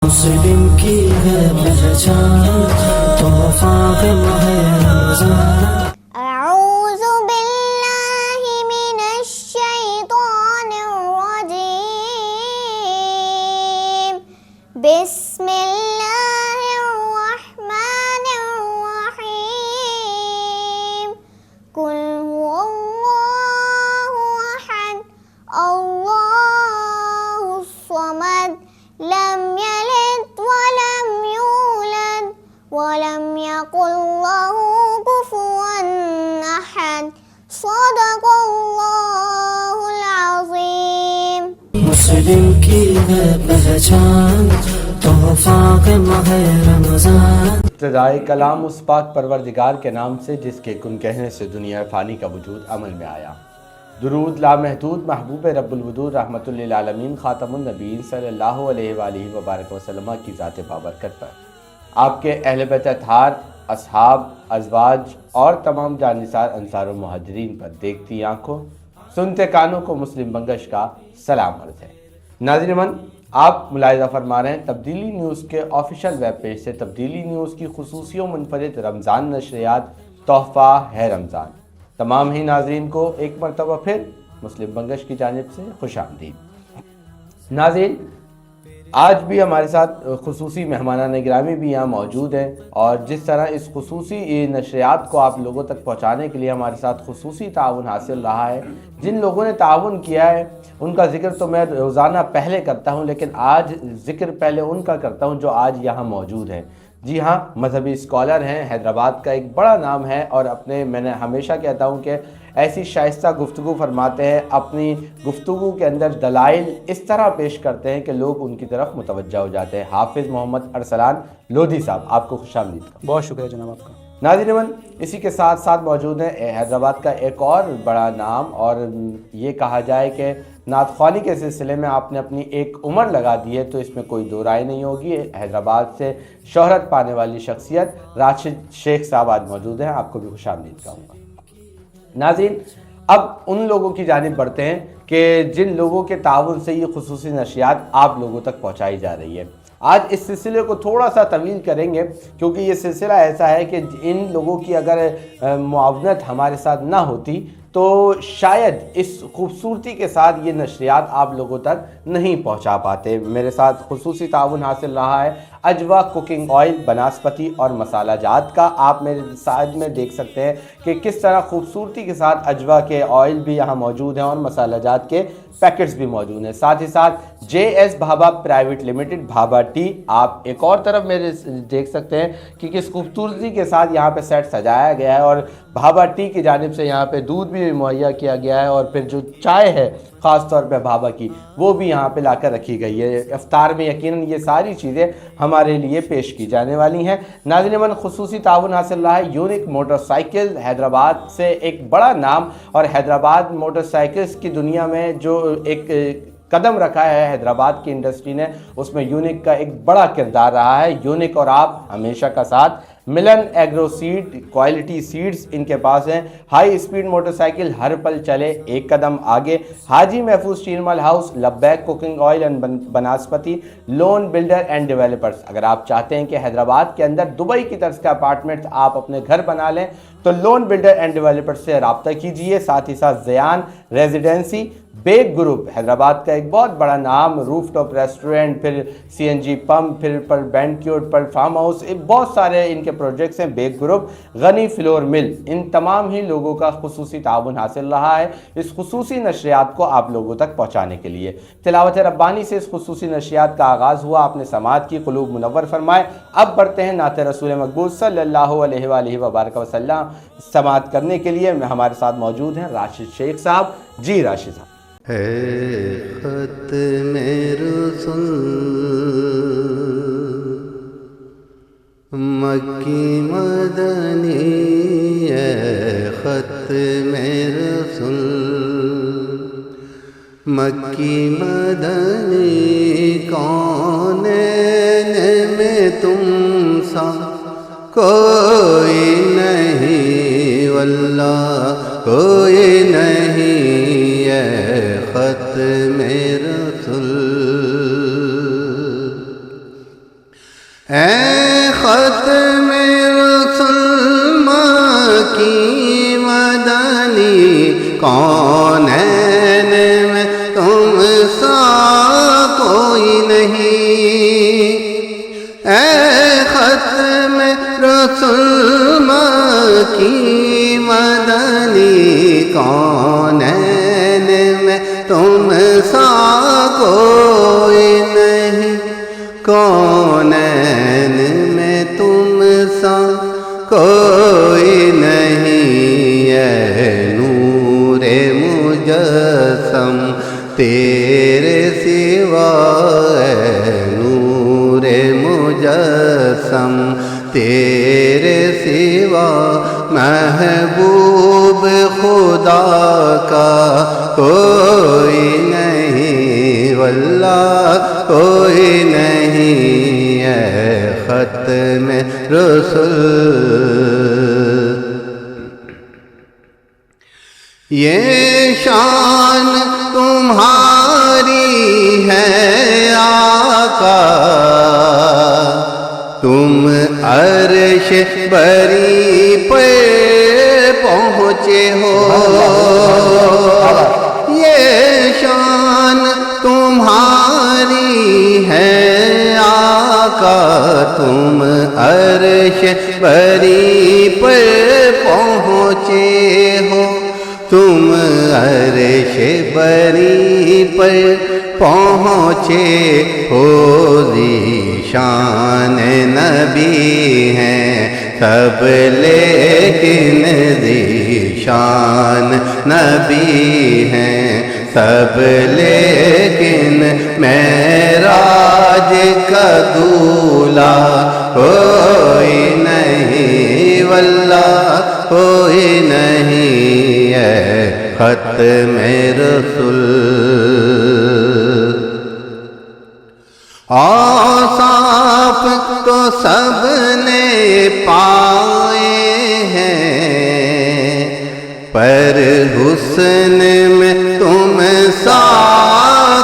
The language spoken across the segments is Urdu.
مسلم کی ہے پہچان تحفہ ماہ رمضان. اعوذ باللہ من الشیطان الرجیم. بسم اللہ الرحمن الرحیم. قل هو اللہ احد اللہ الصمد لم یلد ولم یولد ولم یکن لہ کفوا احد. صدق اللہ العظیم. مسلم کی ہے پہچان تحفہ ماہ رمضان. ابتدائی کلام اس پاک پروردگار کے نام سے جس کے کن کہنے سے دنیا فانی کا وجود عمل میں آیا. درود لامحدود محبوب رب الوجود رحمت للعالمین خاتم النبیین صلی اللہ علیہ وآلہ وبارک وسلم کی ذات بابرکت پر، آپ کے اہل بیت اطہار، اصحاب، ازواج اور تمام جانثار انصار و مہاجرین پر دیکھتی آنکھوں سنتے کانوں کو مسلم بنگش کا سلام عرض ہے. ناظرین من، آپ ملاحظہ فرما رہے ہیں تبدیلی نیوز کے آفیشیل ویب پیج سے تبدیلی نیوز کی خصوصی و منفرد رمضان نشریات تحفہ ہے رمضان. تمام ہی ناظرین کو ایک مرتبہ پھر مسلم بنگش کی جانب سے خوش آمدید. ناظرین، آج بھی ہمارے ساتھ خصوصی مہمانان گرامی بھی یہاں موجود ہیں، اور جس طرح اس خصوصی نشریات کو آپ لوگوں تک پہنچانے کے لیے ہمارے ساتھ خصوصی تعاون حاصل رہا ہے. جن لوگوں نے تعاون کیا ہے ان کا ذکر تو میں روزانہ پہلے کرتا ہوں، لیکن آج ذکر پہلے ان کا کرتا ہوں جو آج یہاں موجود ہیں. جی ہاں، مذہبی اسکالر ہیں، حیدرآباد کا ایک بڑا نام ہے، اور میں نے ہمیشہ کہتا ہوں کہ ایسی شائستہ گفتگو فرماتے ہیں، اپنی گفتگو کے اندر دلائل اس طرح پیش کرتے ہیں کہ لوگ ان کی طرف متوجہ ہو جاتے ہیں. حافظ محمد ارسلان لودھی صاحب، آپ کو خوش آمدید. بہت شکریہ جناب آپ کا. ناظرین من، اسی کے ساتھ ساتھ موجود ہیں حیدرآباد کا ایک اور بڑا نام، اور یہ کہا جائے کہ نعت خوانی کے سلسلے میں آپ نے اپنی ایک عمر لگا دی ہے تو اس میں کوئی دو رائے نہیں ہوگی. حیدرآباد سے شہرت پانے والی شخصیت راشد شیخ صاحب آج موجود ہیں، آپ کو بھی خوش آمدید کہوں گا. ناظرین، اب ان لوگوں کی جانب بڑھتے ہیں کہ جن لوگوں کے تعاون سے یہ خصوصی نشریات آپ لوگوں تک پہنچائی جا رہی ہے. آج اس سلسلے کو تھوڑا سا طویل کریں گے کیونکہ یہ سلسلہ ایسا ہے کہ ان لوگوں کی اگر معاونت ہمارے ساتھ نہ ہوتی تو شاید اس خوبصورتی کے ساتھ یہ نشریات آپ لوگوں تک نہیں پہنچا پاتے. میرے ساتھ خصوصی تعاون حاصل رہا ہے اجوا کوکنگ آئل، بناسپتی اور مسالہ جات کا. آپ میرے ساتھ میں دیکھ سکتے ہیں کہ کس طرح خوبصورتی کے ساتھ اجوا کے آئل بھی یہاں موجود ہیں اور مسالہ جات کے پیکٹس بھی موجود ہیں. ساتھ ہی ساتھ J S Bhabha private limited Bhabha T. آپ ایک اور طرف میرے دیکھ سکتے ہیں کہ کس خوبصورتی کے ساتھ یہاں پہ سیٹ سجایا گیا ہے، اور بھابا ٹی کی جانب سے یہاں پہ دودھ بھی مہیا کیا گیا ہے، اور پھر جو چائے ہے خاص طور پہ بھابا کی وہ بھی یہاں پہ لا کر رکھی گئی ہے. افطار میں یقیناً یہ ساری چیزیں ہمارے لیے پیش کی جانے والی ہیں. ناظرین من، خصوصی تعاون حاصل رہا ہے یونک موٹر سائیکل، حیدرآباد سے ایک بڑا نام، اور حیدرآباد موٹر سائیکلز کی دنیا میں جو ایک قدم رکھا ہے حیدرآباد کی انڈسٹری نے، اس میں یونک کا ایک بڑا کردار رہا ہے. یونک اور آپ ہمیشہ کا ساتھ. Milan agro seed, quality seeds ان کے پاس ہیں. ہائی اسپیڈ موٹر سائیکل، ہر پل چلے ایک قدم آگے. Haji Mahfooz Sheermal house, Labbaik cooking oil and banaspati, loan builder and developers. اگر آپ چاہتے ہیں کہ حیدرآباد کے اندر دبئی کی طرز کا اپارٹمنٹ آپ اپنے گھر بنا لیں تو لون بلڈر اینڈ ڈیولپرز سے رابطہ کیجئے. ساتھ ہی ساتھ زیان ریزیڈنسی، بیگ گروپ حیدرآباد کا ایک بہت بڑا نام، روف ٹاپ ریسٹورنٹ، پھر سی این جی پمپ، پھر پر بینکیوٹ، پر فارم ہاؤس، بہت سارے ان کے پروجیکٹس ہیں. بیگ گروپ، غنی فلور مل، ان تمام ہی لوگوں کا خصوصی تعاون حاصل رہا ہے اس خصوصی نشریات کو آپ لوگوں تک پہنچانے کے لیے. تلاوت ربانی سے اس خصوصی نشریات کا آغاز ہوا، آپ نے سماعت کی، قلوب منور فرمائے. اب بڑھتے ہیں نعت رسول مقبول صلی اللہ علیہ وآلہ وبارک وسلم سماعت کرنے کے لیے. ہمارے ساتھ موجود ہیں راشد شیخ صاحب. جی راشد صاحب. ہے ختم رسل مکی مدنی، ہے ختم رسل مکی مدنی، کونین میں تم سا کوئی نہیں، واللہ کوئی نہیں، ہے ختم رسل اے ختم رسول مکی مدنی کونین میں تم سا کوئی نہیں، اے ختم رسول مکی مدنی کونین میں تم سا کوئی نہیں، کونین میں تم سا کوئی نہیں، اے نور مجسم تیرے سوا، اے نور مجسم تیرے سوا، محبوب خدا کا کوئی نہیں، واللہ کوئی نہیں، اے ختم رسول۔ یہ شان تمہاری ہے آقا، تم عرش بری پر پہنچے ہو، یہ شان تمہاری ہے آقا، تم عرش بری پر پہنچے ہو، تم عرش بری پر پہنچے ہو، ذیشان نبی ہیں سب لیکن ذیشان نبی ہیں سب لیکن، معراج کا دولہا کوئی نہیں، واللہ کوئی نہیں، اے ختم رسول۔ اوصاف تو سب نے پائے ہیں، پر حسن میں تم سا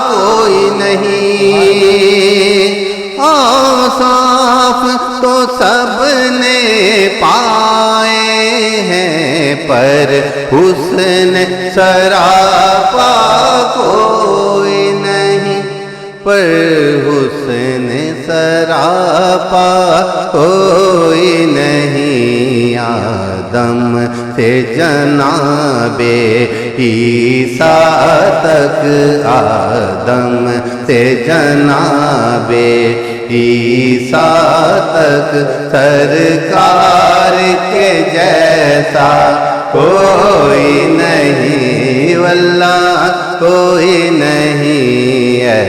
کوئی نہیں، اوصاف تو سب نے پائے ہیں، پر حسن سراپا کوئی نہیں، پر حسن سراپا کوئی نہیں، آدم سے جناب عیسیٰ تک، آدم سے جناب عیسیٰ تک، سرکار کے جیسا کوئی نہیں، واللہ کوئی نہیں، اے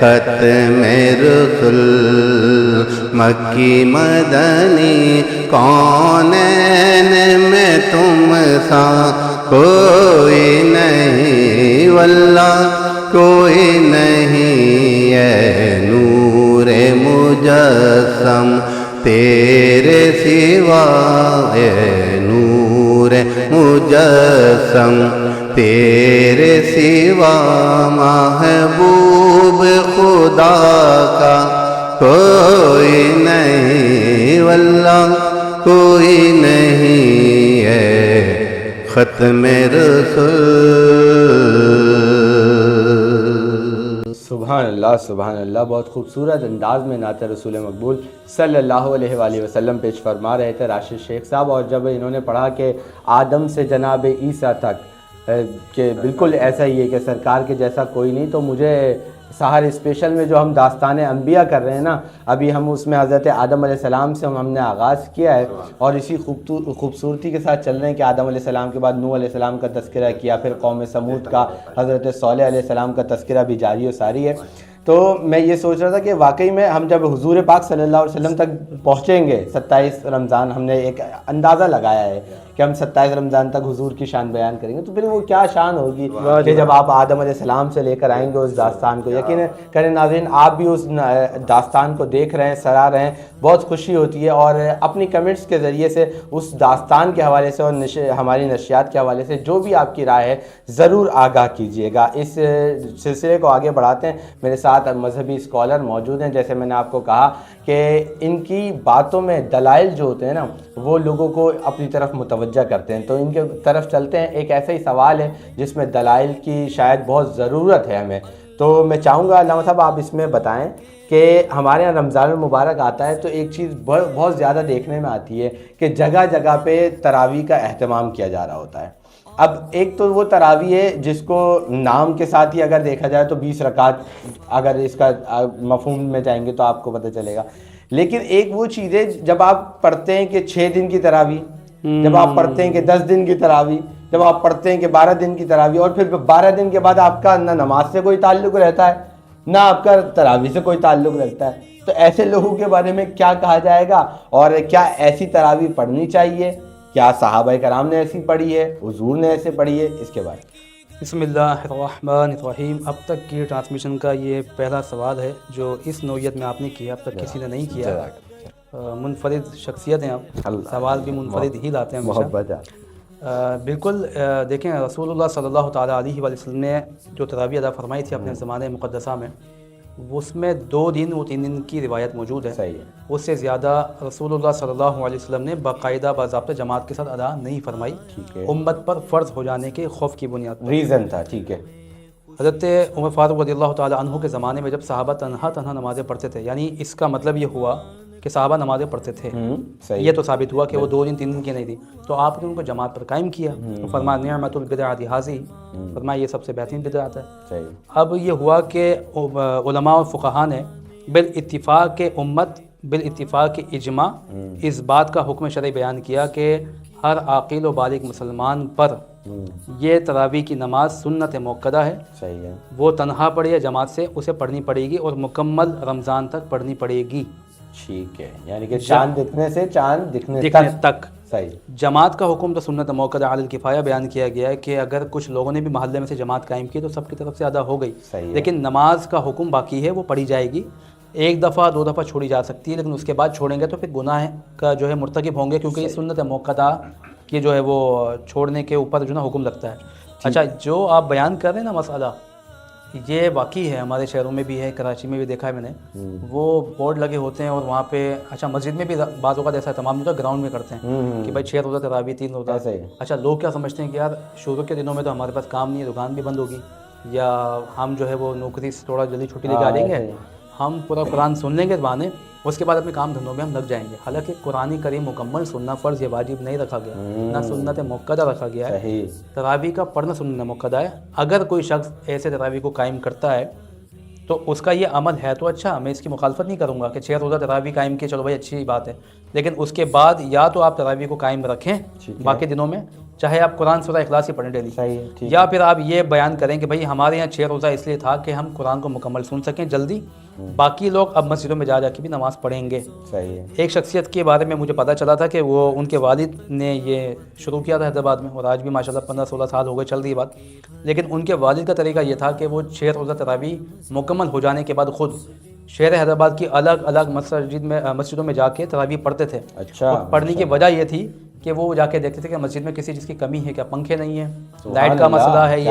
ختم رسول مکی مدنی کونین میں تم سا کوئی نہیں، واللہ کوئی نہیں، اے نور مجسم تیرے سوا، اے نور مجسم تیرے سوا، محبوب خدا کا کوئی نہیں، واللہ کوئی نہیں، ہے ختم رسول۔ سبحان اللہ سبحان اللہ، بہت خوبصورت انداز میں نعت رسول مقبول صلی اللہ علیہ وآلہ وسلم پیش فرما رہے تھے راشد شیخ صاحب، اور جب انہوں نے پڑھا کہ آدم سے جناب عیسیٰ تک، کہ بالکل ایسا ہی ہے کہ سرکار کے جیسا کوئی نہیں، تو مجھے سحر اسپیشل میں جو ہم داستان انبیاء کر رہے ہیں نا، ابھی ہم اس میں حضرت آدم علیہ السلام سے ہم نے آغاز کیا ہے، اور اسی خوبصورتی کے ساتھ چل رہے ہیں کہ آدم علیہ السلام کے بعد نوح علیہ السلام کا تذکرہ کیا، پھر قوم سمود کا، حضرت صالح علیہ السلام کا تذکرہ بھی جاری و ساری ہے۔ تو میں یہ سوچ رہا تھا کہ واقعی میں ہم جب حضور پاک صلی اللہ علیہ وسلم تک پہنچیں گے 27 رمضان، ہم نے ایک اندازہ لگایا ہے کہ ہم 27 رمضان تک حضور کی شان بیان کریں گے، تو پھر وہ کیا شان ہوگی کہ جب آپ آدم علیہ السلام سے لے کر آئیں گے اس داستان کو۔ یقین کریں ناظرین، آپ بھی اس داستان کو دیکھ رہے ہیں، سرا رہے ہیں، بہت خوشی ہوتی ہے، اور اپنی کمنٹس کے ذریعے سے اس داستان کے حوالے سے اور ہماری نشریات کے حوالے سے جو بھی آپ کی رائے ہے ضرور آگاہ کیجیے گا۔ اس سلسلے کو آگے بڑھاتے ہیں، میرے ساتھ ساتھ مذہبی اسکالر موجود ہیں. جیسے میں نے آپ کو کہا کہ ان کی باتوں میں دلائل جو ہوتے ہیں نا وہ لوگوں کو اپنی طرف متوجہ کرتے ہیں. تو ان کے طرف چلتے ہیں. ایک ایسا ہی سوال ہے جس میں دلائل کی شاید بہت ضرورت ہے ہمیں. تو میں چاہوں گا علامہ صاحب آپ اس میں بتائیں کہ ہمارے یہاں رمضان المبارک آتا ہے تو ایک چیز بہت زیادہ دیکھنے میں آتی ہے کہ جگہ جگہ پہ تراویح کا اہتمام کیا جا رہا ہوتا ہے. اب ایک تو وہ تراویح ہے جس کو نام کے ساتھ ہی اگر دیکھا جائے تو 20 رکعت اگر اس کا مفہوم میں جائیں گے تو آپ کو پتہ چلے گا. لیکن ایک وہ چیز ہے جب آپ پڑھتے ہیں کہ 6 دن کی تراویح, جب آپ پڑھتے ہیں کہ 10 دن کی تراویح, جب آپ پڑھتے ہیں کہ 12 دن کی تراویح, اور پھر 12 دن کے بعد آپ کا نہ نماز سے کوئی تعلق رہتا ہے نہ آپ کا تراویح سے کوئی تعلق رہتا ہے. تو ایسے لوگوں کے بارے میں کیا کہا جائے گا, اور کیا ایسی تراویح پڑھنی چاہیے؟ کیا صحابہ کرام نے ایسی پڑھی ہے, حضور نے ایسے پڑھی ہے؟ اس کے بارے میں. بسم اللہ الرحمن الرحیم. اب تک کی ٹرانسمیشن کا یہ پہلا سوال ہے جو اس نوعیت میں آپ نے کیا, اب تک کسی نے نہیں کیا. منفرد شخصیت ہیں آپ, سوال بھی منفرد ہی لاتے ہیں محبت. بالکل. دیکھیں رسول اللہ صلی اللہ تعالیٰ علیہ وسلم نے جو تراویح ادا فرمائی تھی اپنے زمانے مقدسہ میں, اس میں 2 دن و 3 دن کی روایت موجود ہے. صحیح ہے. اس سے زیادہ رسول اللہ صلی اللہ علیہ وسلم نے باقاعدہ باضابطہ جماعت کے ساتھ ادا نہیں فرمائی, امت پر فرض ہو جانے کے خوف کی بنیاد پر. ریزن تھا. ٹھیک ہے. حضرت عمر فاروق رضی اللہ تعالیٰ عنہ کے زمانے میں جب صحابہ تنہا نمازیں پڑھتے تھے, یعنی اس کا مطلب یہ ہوا کہ صحابہ نمازیں پڑھتے تھے, یہ تو ثابت ہوا کہ وہ 2 دن 3 دن کی نہیں تھی, تو آپ نے ان کو جماعت پر قائم کیا. فرمایا نعمت البدعۃ ھذی, فرمایا یہ سب سے بہترین بدعت ہے. اب یہ ہوا کہ علماء و فقہاء نے بالاتفاق امت, بالاتفاق اجماع اس بات کا حکم شرعی بیان کیا کہ ہر عاقل و بالغ مسلمان پر یہ تراویح کی نماز سنت موقدہ ہے. صحیح ہے. وہ تنہا پڑھے یا جماعت سے اسے پڑھنی پڑے گی اور مکمل رمضان تک پڑھنی پڑے گی. ٹھیک ہے. یعنی کہ چاند دکھنے سے چاند دکھنے تک. صحیح. جماعت کا حکم تو سنت موقدہ علی الکفایہ بیان کیا گیا ہے کہ اگر کچھ لوگوں نے بھی محلے میں سے جماعت قائم کی تو سب کی طرف سے ادا ہو گئی. لیکن نماز کا حکم باقی ہے, وہ پڑھی جائے گی. 1 دفعہ 2 دفعہ چھوڑی جا سکتی ہے, لیکن اس کے بعد چھوڑیں گے تو پھر گناہ کا جو ہے مرتکب ہوں گے, کیونکہ یہ سنت موقدہ کی جو ہے وہ چھوڑنے کے اوپر جو نا حکم لگتا ہے. اچھا, جو آپ بیان کر رہے ہیں نا مسئلہ, یہ واقعی ہے, ہمارے شہروں میں بھی ہے, کراچی میں بھی دیکھا ہے میں نے. وہ بورڈ لگے ہوتے ہیں اور وہاں پہ, اچھا مسجد میں بھی بعض اوقات ایسا تمام نہیں ہوتا, گراؤنڈ میں کرتے ہیں کہ بھائی 6 روزہ تراویح 3 روزہ. اچھا, لوگ کیا سمجھتے ہیں کہ یار شروع کے دنوں میں تو ہمارے پاس کام نہیں ہے, دکان بھی بند ہوگی, یا ہم جو ہے وہ نوکری سے تھوڑا جلدی چھٹی لے کے آ جائیں گے, ہم پورا قرآن سن لیں گے بہانے, اس کے بعد اپنے کام دھندوں میں ہم لگ جائیں گے. حالانکہ قرآن کریم مکمل سننا فرض یا واجب نہیں رکھا گیا, نہ سنت موقدہ رکھا گیا ہے. تراویح کا پڑھنا سنت موقدہ ہے. اگر کوئی شخص ایسے تراویح کو قائم کرتا ہے تو اس کا یہ عمل ہے تو اچھا, میں اس کی مخالفت نہیں کروں گا کہ 6 روزہ تراویح قائم کی, چلو بھائی اچھی بات ہے. لیکن اس کے بعد یا تو آپ تراویح کو قائم رکھیں باقی دنوں میں, چاہے آپ قرآن سورہ اخلاص ہی پڑھیں ڈیلی, یا پھر آپ یہ بیان کریں کہ بھائی ہمارے یہاں 6 روزہ اس لیے تھا کہ ہم قرآن کو مکمل سن سکیں جلدی, باقی لوگ اب مسجدوں میں جا کے بھی نماز پڑھیں گے. ایک شخصیت کے بارے میں مجھے پتہ چلا تھا کہ وہ ان کے والد نے یہ شروع کیا تھا حیدرآباد میں, اور آج بھی ماشاءاللہ 15-16 سال ہو گئے چل رہی بات. لیکن ان کے والد کا طریقہ یہ تھا کہ وہ 6 روزہ تراویح مکمل ہو جانے کے بعد خود شہر حیدرآباد کی الگ الگ مسجدوں میں جا کے تراویح پڑھتے تھے. اور پڑھنے کی وجہ یہ تھی کہ وہ جا کے دیکھتے تھے کہ مسجد میں کسی چیز کی کمی ہے کیا, پنکھے نہیں ہیں, لائٹ کا مسئلہ ہے یہ,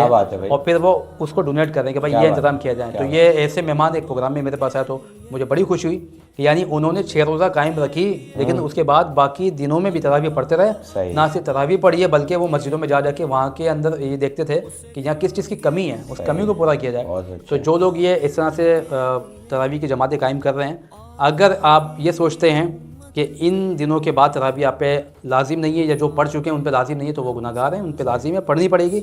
اور پھر وہ اس کو ڈونیٹ کر رہے ہیں کہ بھائی یہ انتظام کیا جائے. تو یہ ایسے مہمان ایک پروگرام میں میرے پاس آیا تو مجھے بڑی خوشی ہوئی کہ یعنی انہوں نے 6 روزہ قائم رکھی, لیکن اس کے بعد باقی دنوں میں بھی تراویح پڑھتے رہے. نہ صرف تراویح پڑھی ہے بلکہ وہ مسجدوں میں جا کے وہاں کے اندر یہ دیکھتے تھے کہ یہاں کس چیز کی کمی ہے, اس کمی کو پورا کیا جائے. تو جو لوگ یہ اس طرح سے تراویح کی جماعتیں قائم کر رہے ہیں, اگر آپ یہ سوچتے ہیں کہ ان دنوں کے بعد تراویح آپ پہ لازم نہیں ہے, یا جو پڑھ چکے ہیں ان پہ لازم نہیں ہے, تو وہ گناہ گار ہیں. ان پہ لازم ہے, پڑھنی پڑے گی.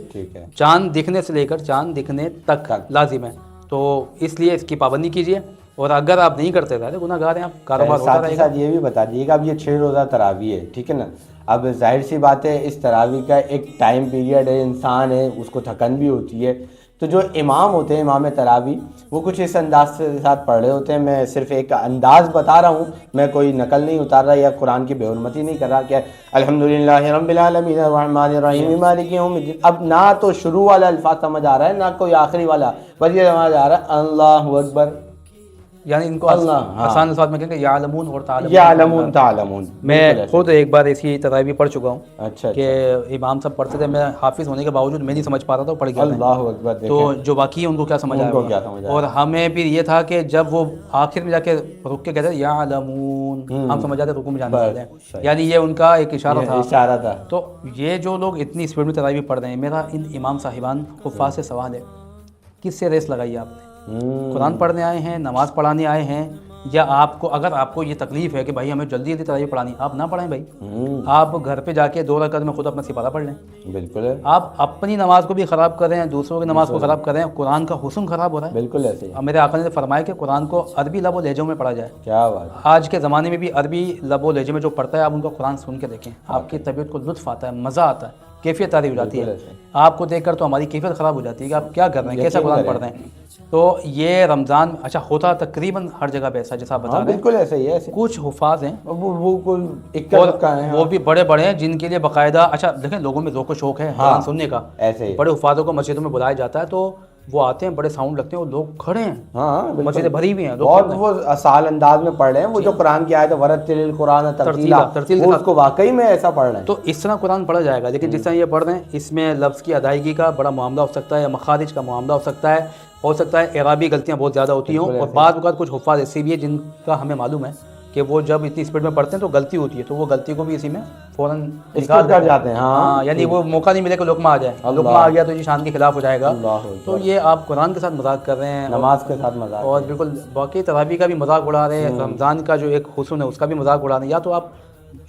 چاند دکھنے سے لے کر چاند دکھنے تک لازم ہے, تو اس لیے اس کی پابندی کیجیے. اور اگر آپ نہیں کرتے رہے گناہ گار ہیں آپ, کاروبار ہوتا رہے گا. یہ بھی بتا دیجیے گا, اب یہ 6 روزہ تراویح ہے, ٹھیک ہے نا, اب ظاہر سی بات ہے اس تراویح کا ایک ٹائم پیریڈ ہے, انسان ہے اس کو تھکن بھی ہوتی ہے. تو جو امام ہوتے ہیں, امام تراویح, وہ کچھ اس انداز کے ساتھ پڑھ رہے ہوتے ہیں. میں صرف ایک انداز بتا رہا ہوں, میں کوئی نقل نہیں اتار رہا یا قرآن کی بے حرمتی نہیں کر رہا کہ الحمدللہ رب العالمین الرحمن الرحیم مالک یوم الدین. اب نہ تو شروع والا الفاظ سمجھ آ رہا ہے, نہ کوئی آخری والا, بس یہ سمجھ آ رہا ہے اللہ اکبر یعنی ان کو اللہ، ہاں۔ آسان الفاظ میں کہیں گے یعلمون اور تعلمون. یعلمون تعلمون. میں خود ایک بار ایسی تراویح پڑھ چکا ہوں اچھا کہ امام صاحب پڑھتے تھے, میں حافظ ہونے کے باوجود میں نہیں سمجھ پا رہا تھا, پڑھ گیا. اللہ اکبر. تو جو باقی ہے ان کو کیا سمجھ آیا ہوگا. اور ہمیں پھر یہ تھا کہ جب وہ آخر میں جا کے رک کے کہتے ہیں یعلمون, ہم سمجھ جاتے رکوع میں جانے والے ہیں, یعنی یہ ان کا ایک اشارہ تھا. تو یہ جو لوگ اتنی اسپیڈ میں تراویح پڑھ رہے ہیں, میرا ان امام صاحبان حفاظ سے سوال ہے, کس سے ریس لگائی آپ نے؟ قرآن پڑھنے آئے ہیں, نماز پڑھانے آئے ہیں, یا آپ کو اگر آپ کو یہ تکلیف ہے کہ بھائی ہمیں جلدی جلدی تراویح پڑھانی, آپ نہ پڑھیں بھائی, آپ گھر پہ جا کے 2 رکعت میں خود اپنا سپارہ پڑھ لیں. بالکل ہے. آپ اپنی نماز کو بھی خراب کر رہے ہیں, دوسروں کی نماز کو خراب کر رہے ہیں, قرآن کا حسن خراب ہو رہا ہے. بالکل ایسے ہی. اب میرے آقا نے فرمایا کہ قرآن کو عربی لب و لہجوں میں پڑھا جائے. کیا بات. آج کے زمانے میں بھی عربی لب و لہجے میں جو پڑھتا ہے, آپ ان کا قرآن سن کے دیکھیں, آپ کی طبیعت کو لطف آتا ہے, مزہ آتا ہے, کیفیت طاری ہو جاتی ہے. آپ کو دیکھ کر تو ہماری کیفیت خراب ہو جاتی ہے کہ آپ کیا کر رہے ہیں, کیسا قرآن پڑھ رہے ہیں. تو یہ رمضان اچھا ہوتا تقریباً ہر جگہ پہ ایسا جیسا آپ بتا رہے ہیں, بالکل ایسے ہی ہے. کچھ حفاظ ہیں وہ وہ بھی بڑے بڑے ہیں جن کے لیے باقاعدہ, اچھا دیکھیں لوگوں میں ذوق و شوق ہے قرآن سننے کا, ایسے ہی بڑے حفاظوں کو مسجدوں میں بلایا جاتا ہے, تو وہ آتے ہیں, بڑے ساؤنڈ لگتے ہیں, وہ لوگ کھڑے ہیں, ہاں مسجدیں بھری ہوئی ہیں, بہت وہ آسان انداز میں پڑھ رہے ہیں. وہ جو قرآن کی آیت ہے ورتل القرآن ترتیلا, وہ اس کو واقعی میں ایسا پڑھ رہے ہیں. تو اس طرح قرآن پڑھا جائے گا. لیکن جس طرح یہ پڑھ رہے ہیں, اس میں لفظ کی ادائیگی کا بڑا معاملہ ہو سکتا ہے, یا مخارج کا معاملہ ہو سکتا ہے اعرابی غلطیاں بہت زیادہ ہوتی ہوں, اور بعض اوقات کچھ حفاظ ایسے بھی ہیں جن کا ہمیں معلوم ہے کہ وہ جب اتنی اسپیڈ میں پڑھتے ہیں تو غلطی ہوتی ہے, تو وہ غلطی کو بھی اسی میں فوراً نکال کر جاتے ہیں. ہاں, یعنی وہ موقع نہیں ملے کہ لقمہ آ جائے, لقمہ آ گیا تو یہ شان کے خلاف ہو جائے گا. تو یہ آپ قرآن کے ساتھ مذاق کر رہے ہیں, نماز کے ساتھ مذاق, اور بالکل باقی تراویح کا بھی مذاق اڑا رہے ہیں, رمضان کا جو ایک حسن ہے اس کا بھی مذاق اڑا رہے ہیں. یا تو آپ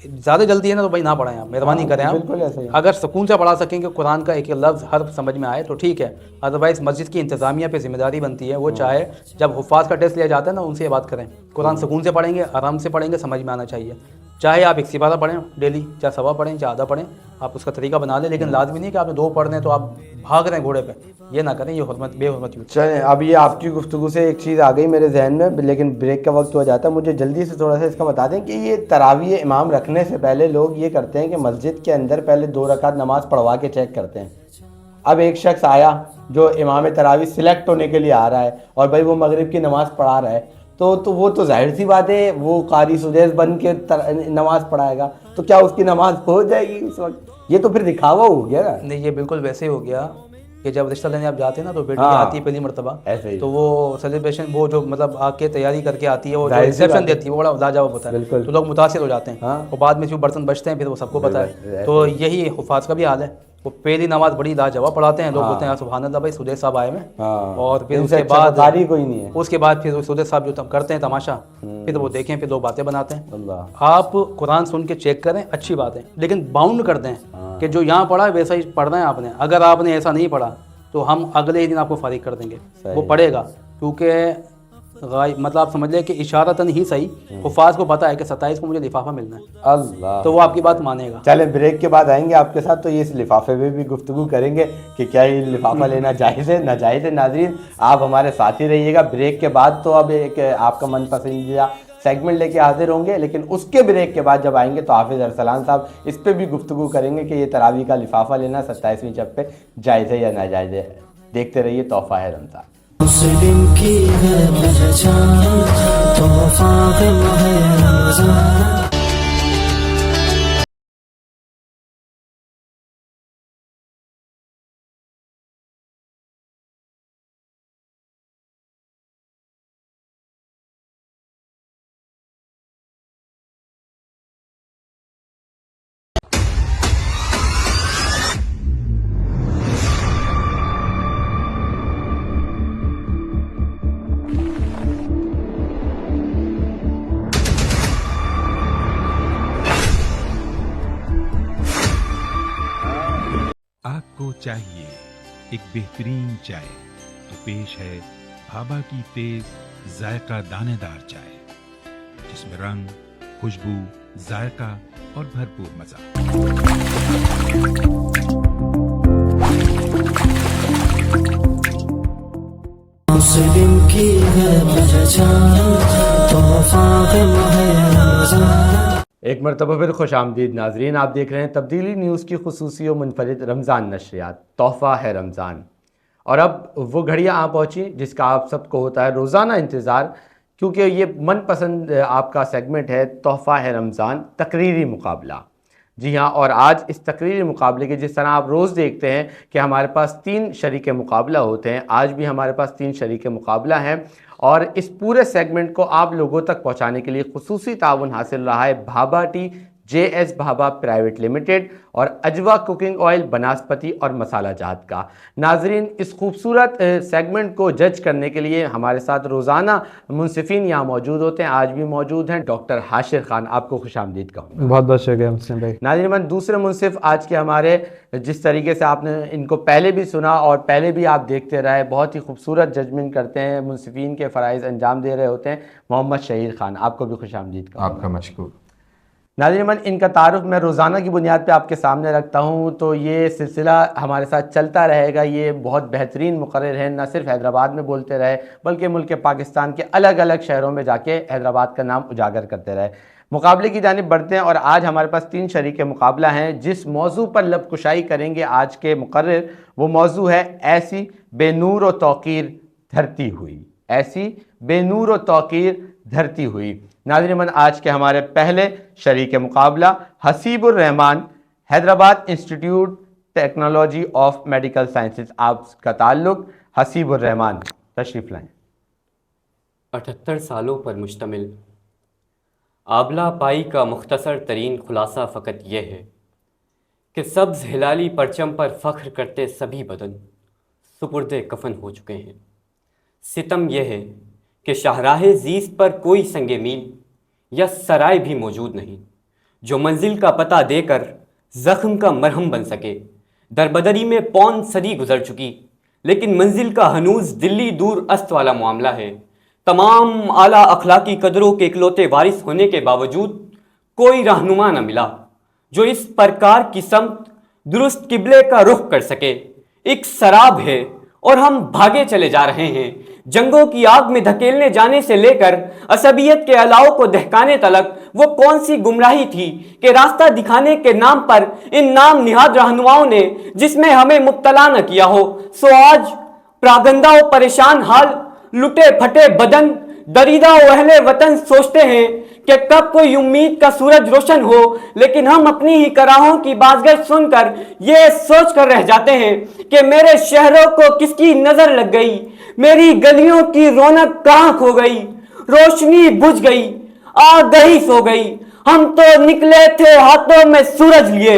زیادہ جلدی ہے نا تو بھائی نہ پڑھیں, آپ مہربانی کریں, آپ اگر سکون سے پڑھا سکیں کہ قرآن کا ایک لفظ حرف سمجھ میں آئے تو ٹھیک ہے. ادروائز مسجد کی انتظامیہ پہ ذمہ داری بنتی ہے, وہ چاہے جب حفاظ کا ٹیسٹ لیا جاتا ہے نا ان سے یہ بات کریں, قرآن سکون سے پڑھیں گے, آرام سے پڑھیں گے, سمجھ میں آنا چاہیے. چاہے آپ 1 سپارہ پڑھیں ڈیلی, چاہے 1.25 پڑھیں, چاہے آدھا پڑھیں, آپ اس کا طریقہ بنا لیں. لیکن لازمی نہیں کہ آپ نے 2 پڑھ رہے ہیں تو آپ بھاگ رہے ہیں گھوڑے پہ, یہ نہ کریں, یہ بے حرمتی. چلیں اب یہ آپ کی گفتگو سے ایک چیز آ گئی میرے ذہن میں, لیکن بریک کا وقت ہو جاتا ہے. مجھے جلدی سے تھوڑا سا اس کا بتا دیں کہ یہ تراویح امام رکھنے سے پہلے لوگ یہ کرتے ہیں کہ مسجد کے اندر پہلے 2 رکعت نماز پڑھوا کے چیک کرتے ہیں. اب ایک شخص آیا جو امام تراویح سلیکٹ ہونے کے لیے آ رہا ہے, اور بھائی وہ مغرب کی نماز پڑھا رہا ہے, تو وہ تو ظاہر سی بات ہے وہ قاری سدیس بن کے نماز پڑھائے گا, تو کیا اس کی نماز ہو جائے گی اس وقت؟ یہ تو پھر دکھاوا ہو گیا نا. نہیں, یہ بالکل ویسے ہو گیا کہ جب رشتہ لینے آپ جاتے ہیں نا تو بیٹی آتی ہے پہلی مرتبہ, تو وہ سیلیبریشن وہ جو مطلب آ کے تیاری کر کے آتی ہے, وہ ریسیپشن دیتی ہے, وہ بڑا لاجواب ہوتا ہے, تو لوگ متاثر ہو جاتے ہیں, اور بعد میں جو برتن بچتے ہیں پھر وہ سب کو پتہ ہے. تو یہی حفاظ کا بھی حال ہے, وہ پہلی نماز بڑی لاجواب پڑھاتے ہیں, لوگ بولتے ہیں سبحان اللہ بھائی سدیس صاحب آئے ہیں, اور پھر اس کے بعد کوئی نہیں ہے, اس کے بعد پھر سدیس صاحب جو کرتے ہیں تماشا, پھر وہ دیکھیں, پھر 2 باتیں بناتے ہیں. آپ قرآن سن کے چیک کریں, اچھی بات ہے, لیکن باؤنڈ کر دیں کہ جو یہاں پڑھا ہے ویسا ہی پڑھنا ہے آپ نے. اگر آپ نے ایسا نہیں پڑھا تو ہم اگلے ہی دن آپ کو فارغ کر دیں گے. وہ پڑھے گا, کیونکہ مطلب آپ سمجھ لیں کہ اشارتاً ہی صحیح, حفاظ کو پتہ ہے کہ 27 کو مجھے لفافہ ملنا ہے, اللہ, تو وہ آپ کی بات مانے گا. چلیں بریک کے بعد آئیں گے آپ کے ساتھ, تو یہ اس لفافے میں بھی گفتگو کریں گے کہ کیا یہ لفافہ لینا جائز ہے ناجائز ہے. ناظرین آپ ہمارے ساتھ ہی رہیے گا. بریک کے بعد تو اب ایک آپ کا من پسندیدہ سیگمنٹ لے کے حاضر ہوں گے, لیکن اس کے بریک کے بعد جب آئیں گے تو حافظ ارسلان صاحب اس پہ بھی گفتگو کریں گے کہ یہ تراویح کا لفافہ لینا 27ویں شب پہ جائز ہے یا ناجائز ہے. دیکھتے رہیے تحفہ ہے رمضان. مسلم کی ہے پہچان, تحفہ ہے ماہ رمضان. آپ کو چاہیے ایک بہترین چائے, تو پیش ہے بھابا کی تیز ذائقہ دانے دار چائے, جس میں رنگ, خوشبو, ذائقہ اور بھرپور مزہ. مسلم کی ہے پہچان, تحفہ ہے ماہ رمضان. ایک مرتبہ پھر خوش آمدید ناظرین, آپ دیکھ رہے ہیں تبدیلی نیوز کی خصوصی و منفرد رمضان نشریات تحفہ ہے رمضان. اور اب وہ گھڑیاں آ پہنچی جس کا آپ سب کو ہوتا ہے روزانہ انتظار کیونکہ یہ من پسند آپ کا سیگمنٹ ہے تحفہ ہے رمضان تقریری مقابلہ. جی ہاں، اور آج اس تقریری مقابلے کے جس طرح آپ روز دیکھتے ہیں کہ ہمارے پاس 3 شریک مقابلہ ہوتے ہیں، آج بھی ہمارے پاس 3 شریک مقابلہ ہیں، اور اس پورے سیگمنٹ کو آپ لوگوں تک پہنچانے کے لیے خصوصی تعاون حاصل رہا ہے Bhabha tea J S Bhabha private limited اور اجوا کوکنگ آئل بناسپتی اور مسالہ جات کا. ناظرین، اس خوبصورت سیگمنٹ کو جج کرنے کے لیے ہمارے ساتھ روزانہ منصفین یہاں موجود ہوتے ہیں. آج بھی موجود ہیں ڈاکٹر حاشر خان، آپ کو خوش آمدید کہوں. بہت بہت شکریہ مسلم بھائی. ناظرین، دوسرے منصف آج کے ہمارے، جس طریقے سے آپ نے ان کو پہلے بھی سنا اور پہلے بھی آپ دیکھتے رہے، بہت ہی خوبصورت ججمنٹ کرتے ہیں، منصفین کے فرائض انجام دے رہے ہوتے ہیں، محمد شہیر خان، آپ کو بھی خوش آمدید کہوں. آپ کا مشکور. ناظرین، ان کا تعارف میں روزانہ کی بنیاد پہ آپ کے سامنے رکھتا ہوں، تو یہ سلسلہ ہمارے ساتھ چلتا رہے گا. یہ بہت بہترین مقرر ہیں، نہ صرف حیدرآباد میں بولتے رہے بلکہ ملک پاکستان کے الگ الگ شہروں میں جا کے حیدرآباد کا نام اجاگر کرتے رہے. مقابلے کی جانب بڑھتے ہیں، اور آج ہمارے پاس 3 شریک مقابلہ ہیں. جس موضوع پر لب کشائی کریں گے آج کے مقرر، وہ موضوع ہے ایسی بے نور و توقیر دھرتی ہوئی. ایسی بے نور و توقیر دھرتی ہوئی. ناظرین، آج کے ہمارے پہلے شریک مقابلہ Haseeb ur-Rahman, Hyderabad institute technology of medical sciences. آپ کا تعلق حسیب الرحمان، تشریف لائیں. 78 سالوں پر مشتمل آبلہ پائی کا مختصر ترین خلاصہ فقط یہ ہے کہ سبز ہلالی پرچم پر فخر کرتے سبھی بدن سپرد کفن ہو چکے ہیں. ستم یہ ہے کہ شاہراہ زیست پر کوئی سنگ میل یا سرائے بھی موجود نہیں جو منزل کا پتہ دے کر زخم کا مرہم بن سکے. دربدری میں پون صدی گزر چکی، لیکن منزل کا ہنوز دلی دور است والا معاملہ ہے. تمام اعلیٰ اخلاقی قدروں کے اکلوتے وارث ہونے کے باوجود کوئی رہنما نہ ملا جو اس پرکار کی سمت درست قبلے کا رخ کر سکے. ایک سراب ہے اور ہم بھاگے چلے جا رہے ہیں. جنگوں کی آگ میں دھکیلنے جانے سے لے کر عصبیت کے الاؤ کو دہکانے تلک وہ کون سی گمراہی تھی کہ راستہ دکھانے کے نام پر ان نام نہاد رہنماؤں نے جس میں ہمیں مبتلا نہ کیا ہو. سو آج پراگندہ و پریشان حال لٹے پھٹے بدن دریدہ و اہل وطن سوچتے ہیں کہ کب کوئی امید کا سورج روشن ہو، لیکن ہم اپنی ہی کراہوں کی بازگشت سن کر یہ سوچ کر رہ جاتے ہیں کہ میرے شہروں کو کس کی نظر لگ گئی، میری گلیوں کی رونق کہاں کھو گئی، روشنی بجھ گئی، آگہی سو گئی. ہم تو نکلے تھے ہاتھوں میں سورج لیے،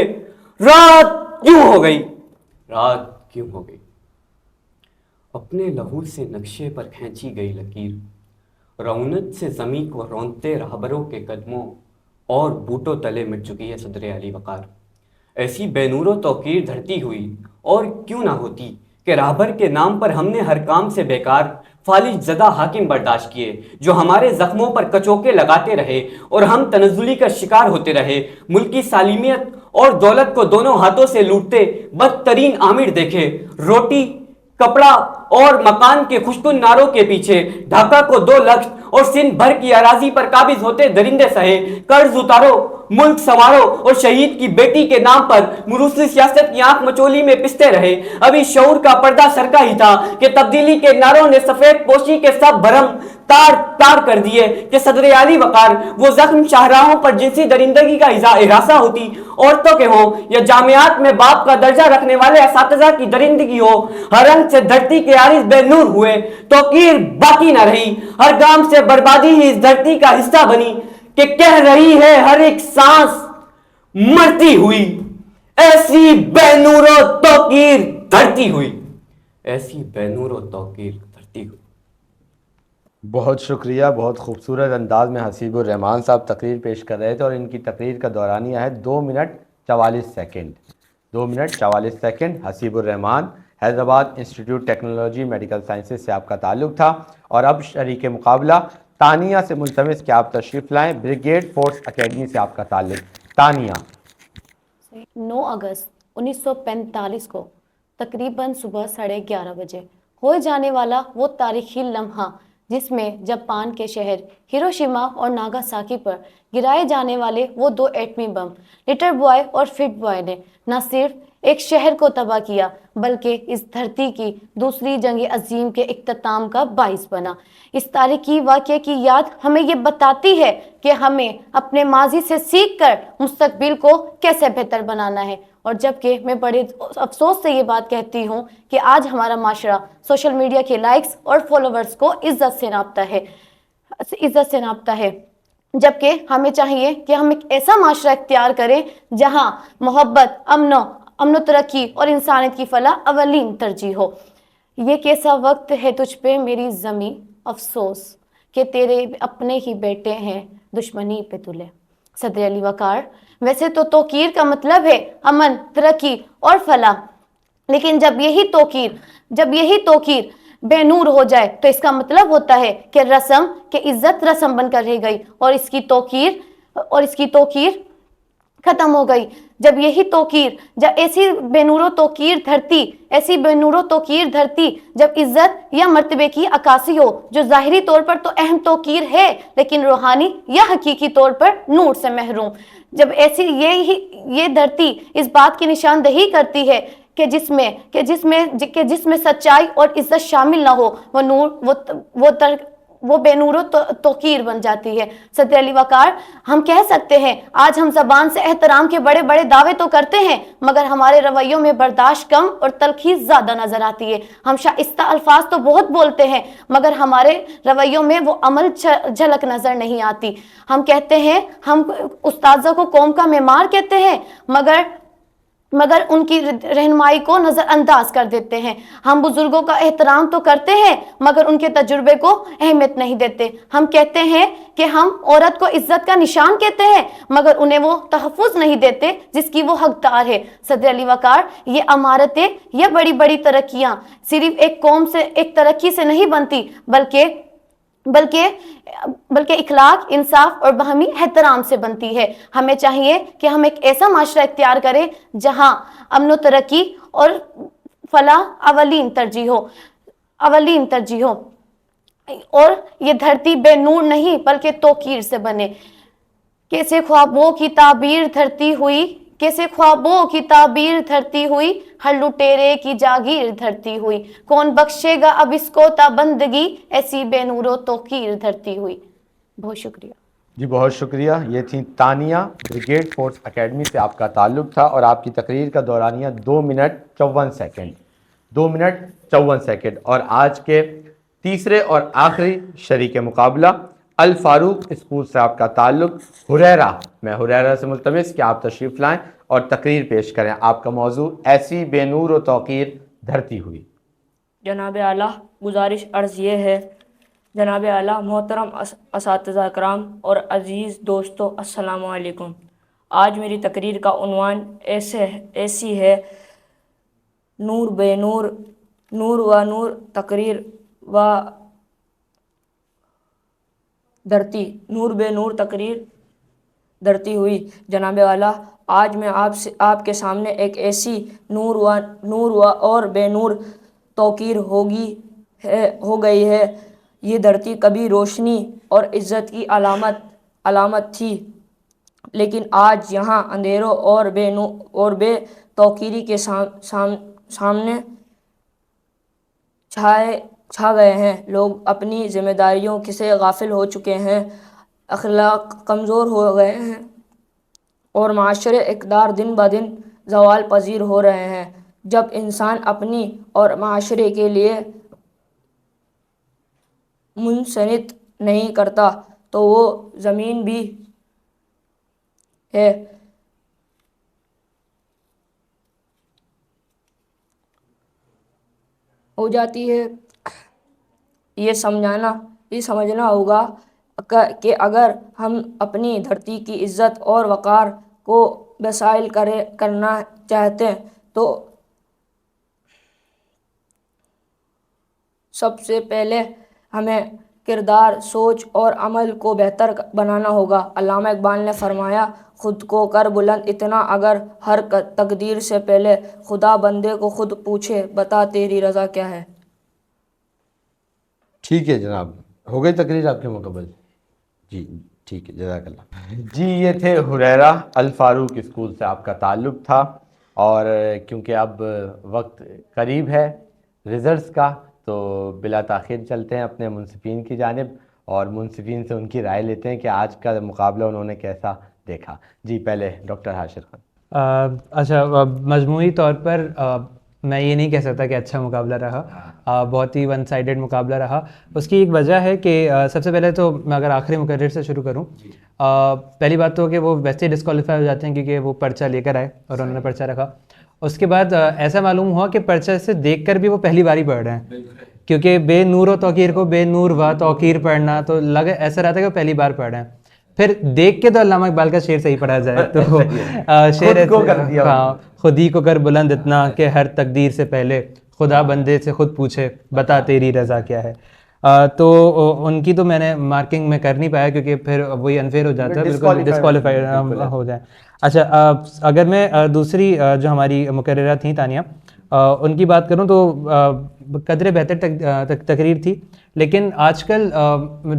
رات کیوں ہو گئی، رات کیوں ہو گئی. اپنے لہو سے نقشے پر کھینچی گئی لکیر رونت سے زمیں کو رونتے راہبروں کے قدموں اور بوٹوں تلے مٹ چکی ہے صدر علی وقار. ایسی بے نور و توقیر دھرتی ہوئی اور کیوں نہ ہوتی کہ راہبر کے نام پر ہم نے ہر کام سے بیکار فالج زدہ حاکم برداشت کیے جو ہمارے زخموں پر کچوکے لگاتے رہے اور ہم تنزلی کا شکار ہوتے رہے. ملکی سالمیت اور دولت کو دونوں ہاتھوں سے لوٹتے بدترین عامر دیکھے. روٹی، کپڑا اور مکان کے خوشکن ناروں کے پیچھے ڈھاکہ کو 2 لخت اور سندھ بھر کی اراضی پر قابض ہوتے درندے سہے. قرض اتارو، ملک سنوارو اور شہید کی بیٹی کے نام پر مروثی سیاست کی آنکھ مچولی میں پستے رہے. ابھی شعور کا پردہ سرکا ہی تھا کہ تبدیلی کے ناروں نے سفید پوشی کے سب بھرم تار تار کر دیے کہ صدر علی وقار وہ زخم شاہراہوں پر جنسی درندگی کا احساسہ ہوتی، عورتوں کے ہوں یا جامعات میں باپ کا درجہ رکھنے والے اساتذہ کی درندگی ہو. ہر رنگ سے دھرتی کے عارض بے نور ہوئے، توقیر باقی نہ رہی. ہر گام سے بربادی ہی اس دھرتی کا حصہ بنی کہ کہہ رہی ہے ہر ایک سانس مرتی ہوئی. ایسی بے نور و توقیر دھرتی ہوئی، ایسی بے نور و توقیر دھرتی ہوئی. بہت شکریہ. بہت خوبصورت انداز میں حسیب الرحمان صاحب تقریر پیش کر رہے تھے، اور ان کی تقریر کا دورانیہ ہے 2 minute 44 second. 2 minute 44 second. Haseeb ur-Rahman, Hyderabad institute technology medical sciences سے آپ کا تعلق تھا. اور اب شریک مقابلہ تانیہ سے ملتمس کہ آپ تشریف لائیں. بریگیڈ فورس اکیڈمی سے آپ کا تعلق. تانیہ. 9 اگست 1945 کو تقریباً صبح 11:30 بجے ہو جانے والا وہ تاریخی لمحہ جس میں جاپان کے شہر ہیروشیما اور ناگاساکی پر گرائے جانے والے وہ 2 ایٹمی بم لٹل بوائے اور فٹ بوائے نے نہ صرف ایک شہر کو تباہ کیا بلکہ اس دھرتی کی دوسری جنگ عظیم کے اختتام کا باعث بنا۔ اس تاریخی واقعے کی یاد ہمیں یہ بتاتی ہے کہ ہمیں اپنے ماضی سے سیکھ کر مستقبل کو کیسے بہتر بنانا ہے۔ اور جبکہ میں بڑے افسوس سے یہ بات کہتی ہوں کہ آج ہمارا معاشرہ سوشل میڈیا کے لائکس اور فالوورز کو عزت سے ناپتا ہے، جبکہ ہمیں چاہیے کہ ہم ایک ایسا معاشرہ اختیار کریں جہاں محبت، امن و ترقی اور انسانیت کی فلاح اولین ترجیح ہو۔ یہ کیسا وقت ہے تجھ پہ میری زمیں، افسوس کہ تیرے اپنے ہی بیٹے ہیں دشمنی پہ تلے۔ صدر علی وقار۔ ویسے تو توقیر کا مطلب ہے امن، ترقی اور فلاح، لیکن جب یہی توقیر بے نور ہو جائے تو اس کا مطلب ہوتا ہے کہ عزت رسم بن کر رہ گئی اور اس کی توقیر ختم ہو گئی۔ جب ایسی بے نور و توقیر دھرتی جب عزت یا مرتبے کی عکاسی ہو جو ظاہری طور پر تو اہم توقیر ہے لیکن روحانی یا حقیقی طور پر نور سے محروم، جب ایسی یہ دھرتی اس بات کی نشاندہی کرتی ہے کہ جس میں سچائی اور عزت شامل نہ ہو، وہ بے نور و توقیر بن جاتی ہے۔ صدر علی وقار۔ ہم کہہ سکتے ہیں آج ہم زبان سے احترام کے بڑے بڑے دعوے تو کرتے ہیں مگر ہمارے رویوں میں برداشت کم اور تلخی زیادہ نظر آتی ہے۔ ہم شائستہ الفاظ تو بہت بولتے ہیں مگر ہمارے رویوں میں وہ عمل جھلک نظر نہیں آتی۔ ہم کہتے ہیں ہم استاذہ کو قوم کا معمار کہتے ہیں مگر ان کی رہنمائی کو نظر انداز کر دیتے ہیں۔ ہم بزرگوں کا احترام تو کرتے ہیں مگر ان کے تجربے کو اہمیت نہیں دیتے۔ ہم کہتے ہیں کہ ہم عورت کو عزت کا نشان کہتے ہیں مگر انہیں وہ تحفظ نہیں دیتے جس کی وہ حقدار ہے۔ صدر علی وقار۔ یہ عمارتیں یا بڑی بڑی ترقیاں صرف ایک قوم سے ایک ترقی سے نہیں بنتی بلکہ اخلاق، انصاف اور باہمی احترام سے بنتی ہے۔ ہمیں چاہیے کہ ہم ایک ایسا معاشرہ اختیار کریں جہاں امن و ترقی اور فلاح اولین ترجیح ہو اور یہ دھرتی بے نور نہیں بلکہ توقیر سے بنے۔ کیسے خوابوں کی دھرتی ہوئی ہر لٹیرے کی جاگیر دھرتی ہوئی، کون بخشے گا اب اس کو تابندگی ایسی بے نور و توقیر دھرتی ہوئی۔ بہت شکریہ جی، بہت شکریہ۔ یہ تھی تانیہ، بریگیڈ فورس اکیڈمی سے آپ کا تعلق تھا اور آپ کی تقریر کا دورانیہ 2 منٹ 54 سیکنڈ 2 منٹ 54 سیکنڈ۔ اور آج کے تیسرے اور آخری شریک مقابلہ الفاروق اسکول سے آپ کا تعلق حریرہ۔ میں حریرہ سے ملتمس کہ آپ تشریف لائیں اور تقریر پیش کریں۔ آپ کا موضوع ایسی بے نور و توقیر دھرتی ہوئی۔ جناب اعلیٰ، گزارش عرض یہ ہے، جناب اعلیٰ، محترم اساتذہ کرام اور عزیز دوستو، السلام علیکم۔ آج میری تقریر کا عنوان ایسی ہے، نور بے نور، نور و نور تقریر و دھرتی، نور بے نور تقریر دھرتی ہوئی۔ جناب اعلیٰ، آج میں آپ کے سامنے ایک ایسی نور و اور بے نور توقیر ہو گئی ہے۔ یہ دھرتی کبھی روشنی اور عزت کی علامت تھی، لیکن آج یہاں اندھیروں اور بے توقیری کے سامنے چھا گئے ہیں۔ لوگ اپنی ذمہ داریوں سے غافل ہو چکے ہیں، اخلاق کمزور ہو گئے ہیں اور معاشرے اقدار دن بدن زوال پذیر ہو رہے ہیں۔ جب انسان اپنی اور معاشرے کے لیے منصت نہیں کرتا تو وہ زمین بھی ہے ہو جاتی ہے۔ یہ سمجھنا ہوگا کہ اگر ہم اپنی دھرتی کی عزت اور وقار کو بحال کرنا چاہتے ہیں تو سب سے پہلے ہمیں کردار، سوچ اور عمل کو بہتر بنانا ہوگا۔ علامہ اقبال نے فرمایا، خود کو کر بلند اتنا اگر ہر تقدیر سے پہلے خدا بندے کو خود پوچھے، بتا تیری رضا کیا ہے۔ ٹھیک ہے جناب، ہو گئی تقریر آپ کے مکمل؟ جی ٹھیک ہے، جزاک اللہ۔ جی، یہ تھے حریرہ، الفاروق اسکول سے آپ کا تعلق تھا اور کیونکہ اب وقت قریب ہے رزلٹس کا، تو بلا تاخیر چلتے ہیں اپنے منصفین کی جانب اور منصفین سے ان کی رائے لیتے ہیں کہ آج کا مقابلہ انہوں نے کیسا دیکھا۔ جی پہلے ڈاکٹر حاشر خان۔ اچھا، مجموعی طور پر میں یہ نہیں کہہ سکتا کہ اچھا مقابلہ رہا، بہت ہی ون سائیڈڈ مقابلہ رہا۔ اس کی ایک وجہ ہے کہ سب سے پہلے تو میں اگر آخری مقرر سے شروع کروں، پہلی بات تو کہ وہ ویسے ڈسکوالیفائی ہو جاتے ہیں کیونکہ وہ پرچہ لے کر آئے اور انہوں نے پرچہ رکھا۔ اس کے بعد ایسا معلوم ہوا کہ پرچہ سے دیکھ کر بھی وہ پہلی بار ہی پڑھ رہے ہیں، کیونکہ بے نور و توقیر کو بے نور و توقیر پڑھنا تو لگے ایسا رہتا ہے کہ وہ پہلی بار پڑھ رہے ہیں۔ پھر دیکھ کے تو علامہ اقبال کا شعر صحیح پڑھا جائے تو شعر خود ہی کو کر بلند اتنا کہ ہر تقدیر سے پہلے خدا بندے سے خود پوچھے بتا تیری رضا کیا ہے۔ تو ان کی تو میں نے مارکنگ میں کر نہیں پایا کیونکہ پھر وہی انفیئر ہو جاتا ہے، بالکل ڈسکوالیفائی ہو جائے۔ اچھا، اگر میں دوسری جو ہماری مقررہ تھیں تانیہ، ان کی بات کروں تو قدرے بہتر تقریر تھی، لیکن آج کل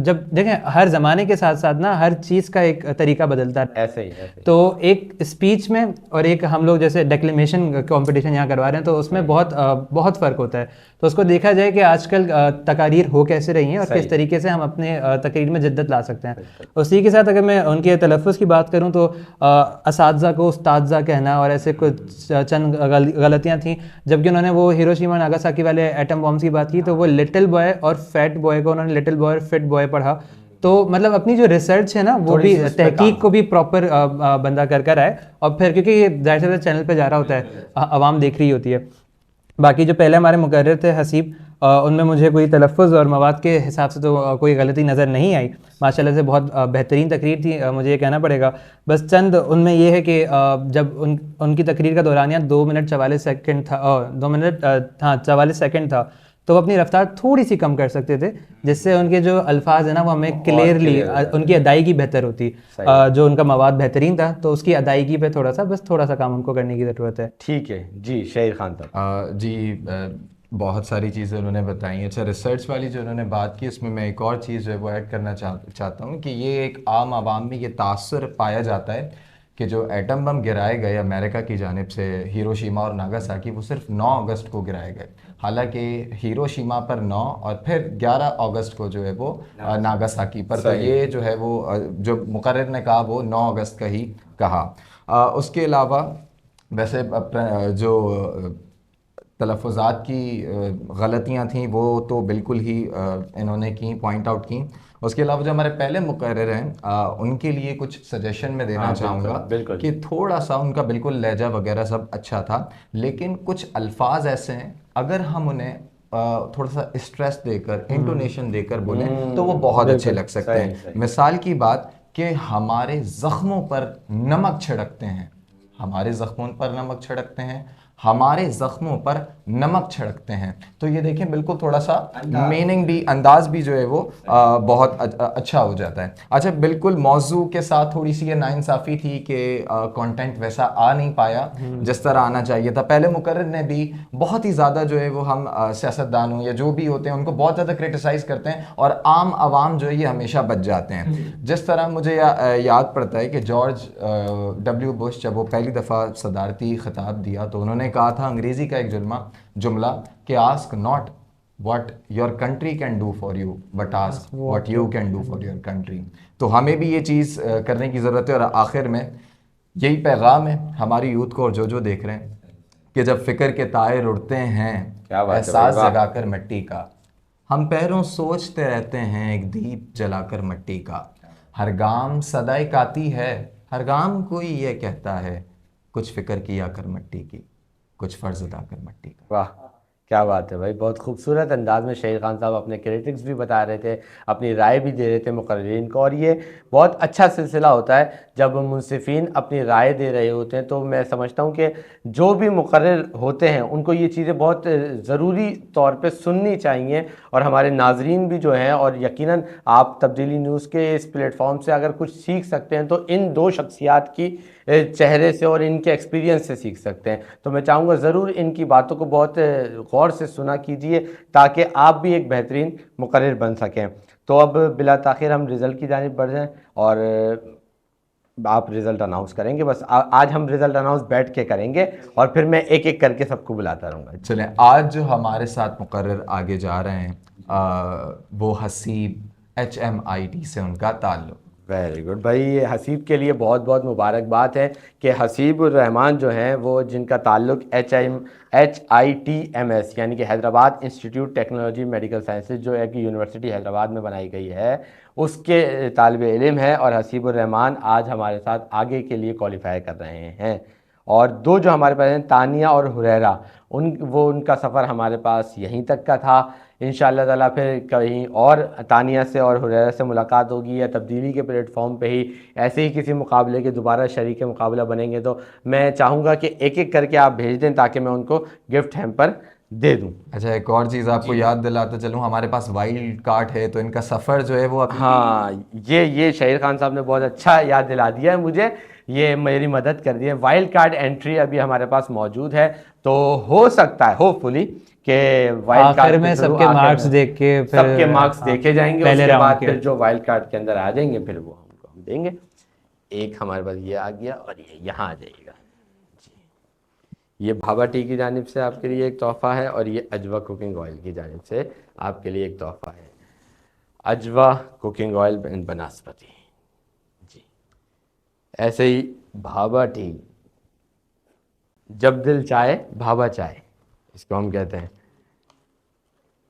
جب دیکھیں ہر زمانے کے ساتھ ساتھ نا ہر چیز کا ایک طریقہ بدلتا ہے، ایسے ہی تو ایک اسپیچ میں اور ایک ہم لوگ جیسے ڈیکلیمیشن کمپٹیشن یہاں کروا رہے ہیں تو اس میں بہت فرق ہوتا ہے۔ تو اس کو دیکھا جائے کہ آج کل تقاریر ہو کیسے رہی ہیں اور کس طریقے سے ہم اپنے تقریر میں جدت لا سکتے ہیں۔ اسی کے ساتھ اگر میں ان کے تلفظ کی بات کروں تو اساتذہ کو استاذہ کہنا اور ایسے کچھ چند غلطیاں تھیں، جبکہ انہوں نے وہ ہیروشیما ناگاساکی والے ایٹم بامس کی بات کی تو وہ لٹل بوائے اور فیٹ بوائے کو انہوں نے لٹل بوائے اور فٹ بوائے پڑھا۔ تو مطلب اپنی جو ریسرچ ہے نا وہ بھی تحقیق کو بھی پراپر بندہ کر آئے، اور پھر کیونکہ یہ ظاہر سے چینل پہ جا رہا ہوتا ہے، عوام دیکھ رہی ہوتی ہے۔ باقی جو پہلے ہمارے مقرر تھے حسیب، ان میں مجھے کوئی تلفظ اور مواد کے حساب سے تو کوئی غلطی نظر نہیں آئی، ماشاءاللہ سے بہت بہترین تقریر تھی، مجھے یہ کہنا پڑے گا۔ بس چند ان میں یہ ہے کہ جب ان کی تقریر کا دورانیہ 2 منٹ 44 سیکنڈ تھا، 2 منٹ 44 سیکنڈ تھا، تو وہ اپنی رفتار تھوڑی سی کم کر سکتے تھے جس سے ان کے جو الفاظ ہیں نا وہ ہمیں کلیئرلی ان کی ادائیگی بہتر ہوتی۔ جو ان کا مواد بہترین تھا تو اس کی ادائیگی پہ تھوڑا سا کام ان کو کرنے کی ضرورت ہے۔ ٹھیک ہے جی شہیر خان صاحب۔ جی بہت ساری چیزیں انہوں نے بتائیں۔ اچھا، ریسرچ والی جو انہوں نے بات کی اس میں ایک اور چیز جو ہے وہ ایڈ کرنا چاہتا ہوں کہ یہ ایک عام عوام میں یہ تاثر پایا جاتا ہے کہ جو ایٹم بم گرائے گئے امریکہ کی جانب سے ہیروشیما اور ناگاساکی، وہ صرف 9 اگست کو گرائے گئے، حالانکہ ہیروشیما پر 9 اور پھر 11 اگست کو جو ہے وہ ناگاساکی پر، تو یہ جو ہے وہ جو مقرر نے کہا وہ 9 اگست کا ہی کہا۔ اس کے علاوہ ویسے جو تلفظات کی غلطیاں تھیں وہ تو بالکل ہی انہوں نے کی، پوائنٹ آؤٹ کی۔ اس کے علاوہ جو ہمارے پہلے مقرر ہیں ان کے لیے کچھ سجیشن میں دینا چاہوں گا کہ تھوڑا سا ان کا بالکل لہجہ وغیرہ سب اچھا تھا، لیکن کچھ الفاظ ایسے ہیں اگر ہم انہیں تھوڑا سا اسٹریس دے کر انٹونیشن دے کر بولیں تو وہ بہت اچھے لگ سکتے ہیں۔ مثال کی بات کہ ہمارے زخموں پر نمک چھڑکتے ہیں، ہمارے زخموں پر نمک چھڑکتے ہیں، ہمارے زخموں پر نمک چھڑکتے ہیں، تو یہ دیکھیں بالکل تھوڑا سا میننگ بھی، انداز بھی جو ہے وہ بہت اچھا ہو جاتا ہے۔ اچھا، بالکل موضوع کے ساتھ تھوڑی سی یہ ناانصافی تھی کہ کانٹینٹ ویسا آ نہیں پایا جس طرح آنا چاہیے تھا۔ پہلے مقرر نے بھی بہت ہی زیادہ جو ہے وہ ہم سیاستدانوں یا جو بھی ہوتے ہیں ان کو بہت زیادہ کرٹیسائز کرتے ہیں اور عام عوام جو ہے یہ ہمیشہ بچ جاتے ہیں۔ جس طرح مجھے یاد پڑتا ہے کہ جارج ڈبلیو بش جب وہ پہلی دفعہ صدارتی خطاب دیا تو انہوں نے کہا تھا انگریزی کا ایک جملہ کہ ask not what your country can do for you but ask what you can do for your country۔ تو ہمیں بھی یہ چیز کرنے کی ضرورت ہے۔ اور آخر میں یہی پیغام ہے ہماری یوتھ کو اور جو دیکھ رہے ہیں کہ جب فکر کے طائر اڑتے ہیں احساس جگا کر مٹی کا، ہم پیروں سوچتے رہتے ہیں ایک دیپ جلا کر مٹی کا، ہر گام صدائے کاتی ہے، ہر گام کوئی یہ کہتا ہے کچھ فکر کیا کر مٹی کی، کچھ فرض ادا کر مٹی کا۔ واہ کیا بات ہے بھائی، بہت خوبصورت انداز میں شہیر خان صاحب اپنے کریٹکس بھی بتا رہے تھے، اپنی رائے بھی دے رہے تھے مقررین کو، اور یہ بہت اچھا سلسلہ ہوتا ہے جب منصفین اپنی رائے دے رہے ہوتے ہیں۔ تو میں سمجھتا ہوں کہ جو بھی مقرر ہوتے ہیں ان کو یہ چیزیں بہت ضروری طور پہ سننی چاہیے، اور ہمارے ناظرین بھی جو ہیں، اور یقیناً آپ تبدیلی نیوز کے اس پلیٹ فارم سے اگر کچھ سیکھ سکتے ہیں تو ان 2 شخصیات کی چہرے سے اور ان کے ایکسپیرینس سے سیکھ سکتے ہیں۔ تو میں چاہوں گا ضرور ان کی باتوں کو بہت غور سے سنا کیجئے تاکہ آپ بھی ایک بہترین مقرر بن سکیں۔ تو اب بلا تاخیر ہم رزلٹ کی جانب بڑھ جائیں، اور آپ رزلٹ اناؤنس کریں گے. بس آج ہم رزلٹ اناؤنس بیٹھ کے کریں گے اور پھر میں ایک ایک کر کے سب کو بلاتا رہوں گا. چلیں آج جو ہمارے ساتھ مقرر آگے جا رہے ہیں وہ حسیب HMIT سے ان کا تعلق. ویری گڈ بھائی. یہ حسیب کے لیے بہت بہت مبارکباد ہے کہ حسیب الرحمان جو ہیں وہ جن کا تعلق HITMS یعنی کہ Hyderabad institute technology medical sciences جو ہے کہ یونیورسٹی حیدرآباد میں بنائی گئی ہے اس کے طالب علم ہے, اور حسیب الرحمان آج ہمارے ساتھ آگے کے لیے کوالیفائی کر رہے ہیں. اور دو جو ہمارے پاس ہیں تانیہ اور حریرہ, ان کا سفر ہمارے پاس یہیں تک کا تھا. انشاءاللہ تعالیٰ پھر کہیں اور تانیہ سے اور حریرہ سے ملاقات ہوگی یا تبدیلی کے پلیٹ فارم پہ ہی ایسے ہی کسی مقابلے کے دوبارہ شریک مقابلہ بنیں گے, تو میں چاہوں گا کہ ایک ایک کر کے آپ بھیج دیں تاکہ میں ان کو گفٹ ہیمپر دے دوں. اچھا ایک اور چیز آپ کو یاد دلاتا چلوں, ہمارے پاس وائلڈ کارڈ ہے تو ان کا سفر جو ہے وہ ہاں یہ شہیر خان صاحب نے بہت اچھا یاد دلا دیا ہے مجھے, یہ میری مدد کر دی ہے. وائلڈ کارڈ انٹری ابھی ہمارے پاس موجود ہے, تو ہو سکتا ہے ہوپ فلی کہ وائلڈ کارڈ میں سب کے مارکس دیکھ کے سب کے مارکس دیکھے جائیں گے, اس کے بعد پھر جو وائلڈ کارڈ کے اندر آ جائیں گے پھر وہ ہم دیں گے. ایک ہمارے پاس یہ آ گیا اور یہ یہاں آ جائے گا. یہ بھابا ٹی کی جانب سے آپ کے لیے ایک تحفہ ہے, اور یہ اجوا کوکنگ آئل کی جانب سے آپ کے لیے ایک تحفہ ہے. اجوا کوکنگ آئل بناسپتی. جی ایسے ہی بھابا ٹی, جب دل چائے بھابا چائے اس کو ہم کہتے ہیں.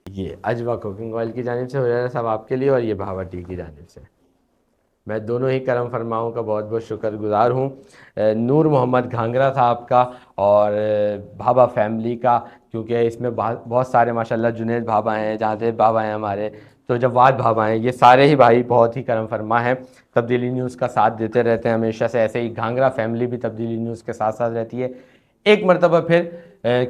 یہ اجوا کوکنگ آئل کی جانب سے ہو جائے صاحب آپ کے لیے, اور یہ بھابا ٹی کی جانب سے. میں دونوں ہی کرم فرماؤں کا بہت بہت شکر گزار ہوں. نور محمد گھانگرا صاحب کا اور بھابا فیملی کا, کیونکہ اس میں بہت سارے ماشاءاللہ جنید بھابا ہیں, جہاں بھابا ہیں ہمارے, تو جواد بھابا ہیں, یہ سارے ہی بھائی بہت ہی کرم فرما ہیں, تبدیلی نیوز کا ساتھ دیتے رہتے ہیں ہمیشہ سے. ایسے ہی گھانگرا فیملی بھی تبدیلی نیوز کے ساتھ ساتھ رہتی ہے. ایک مرتبہ پھر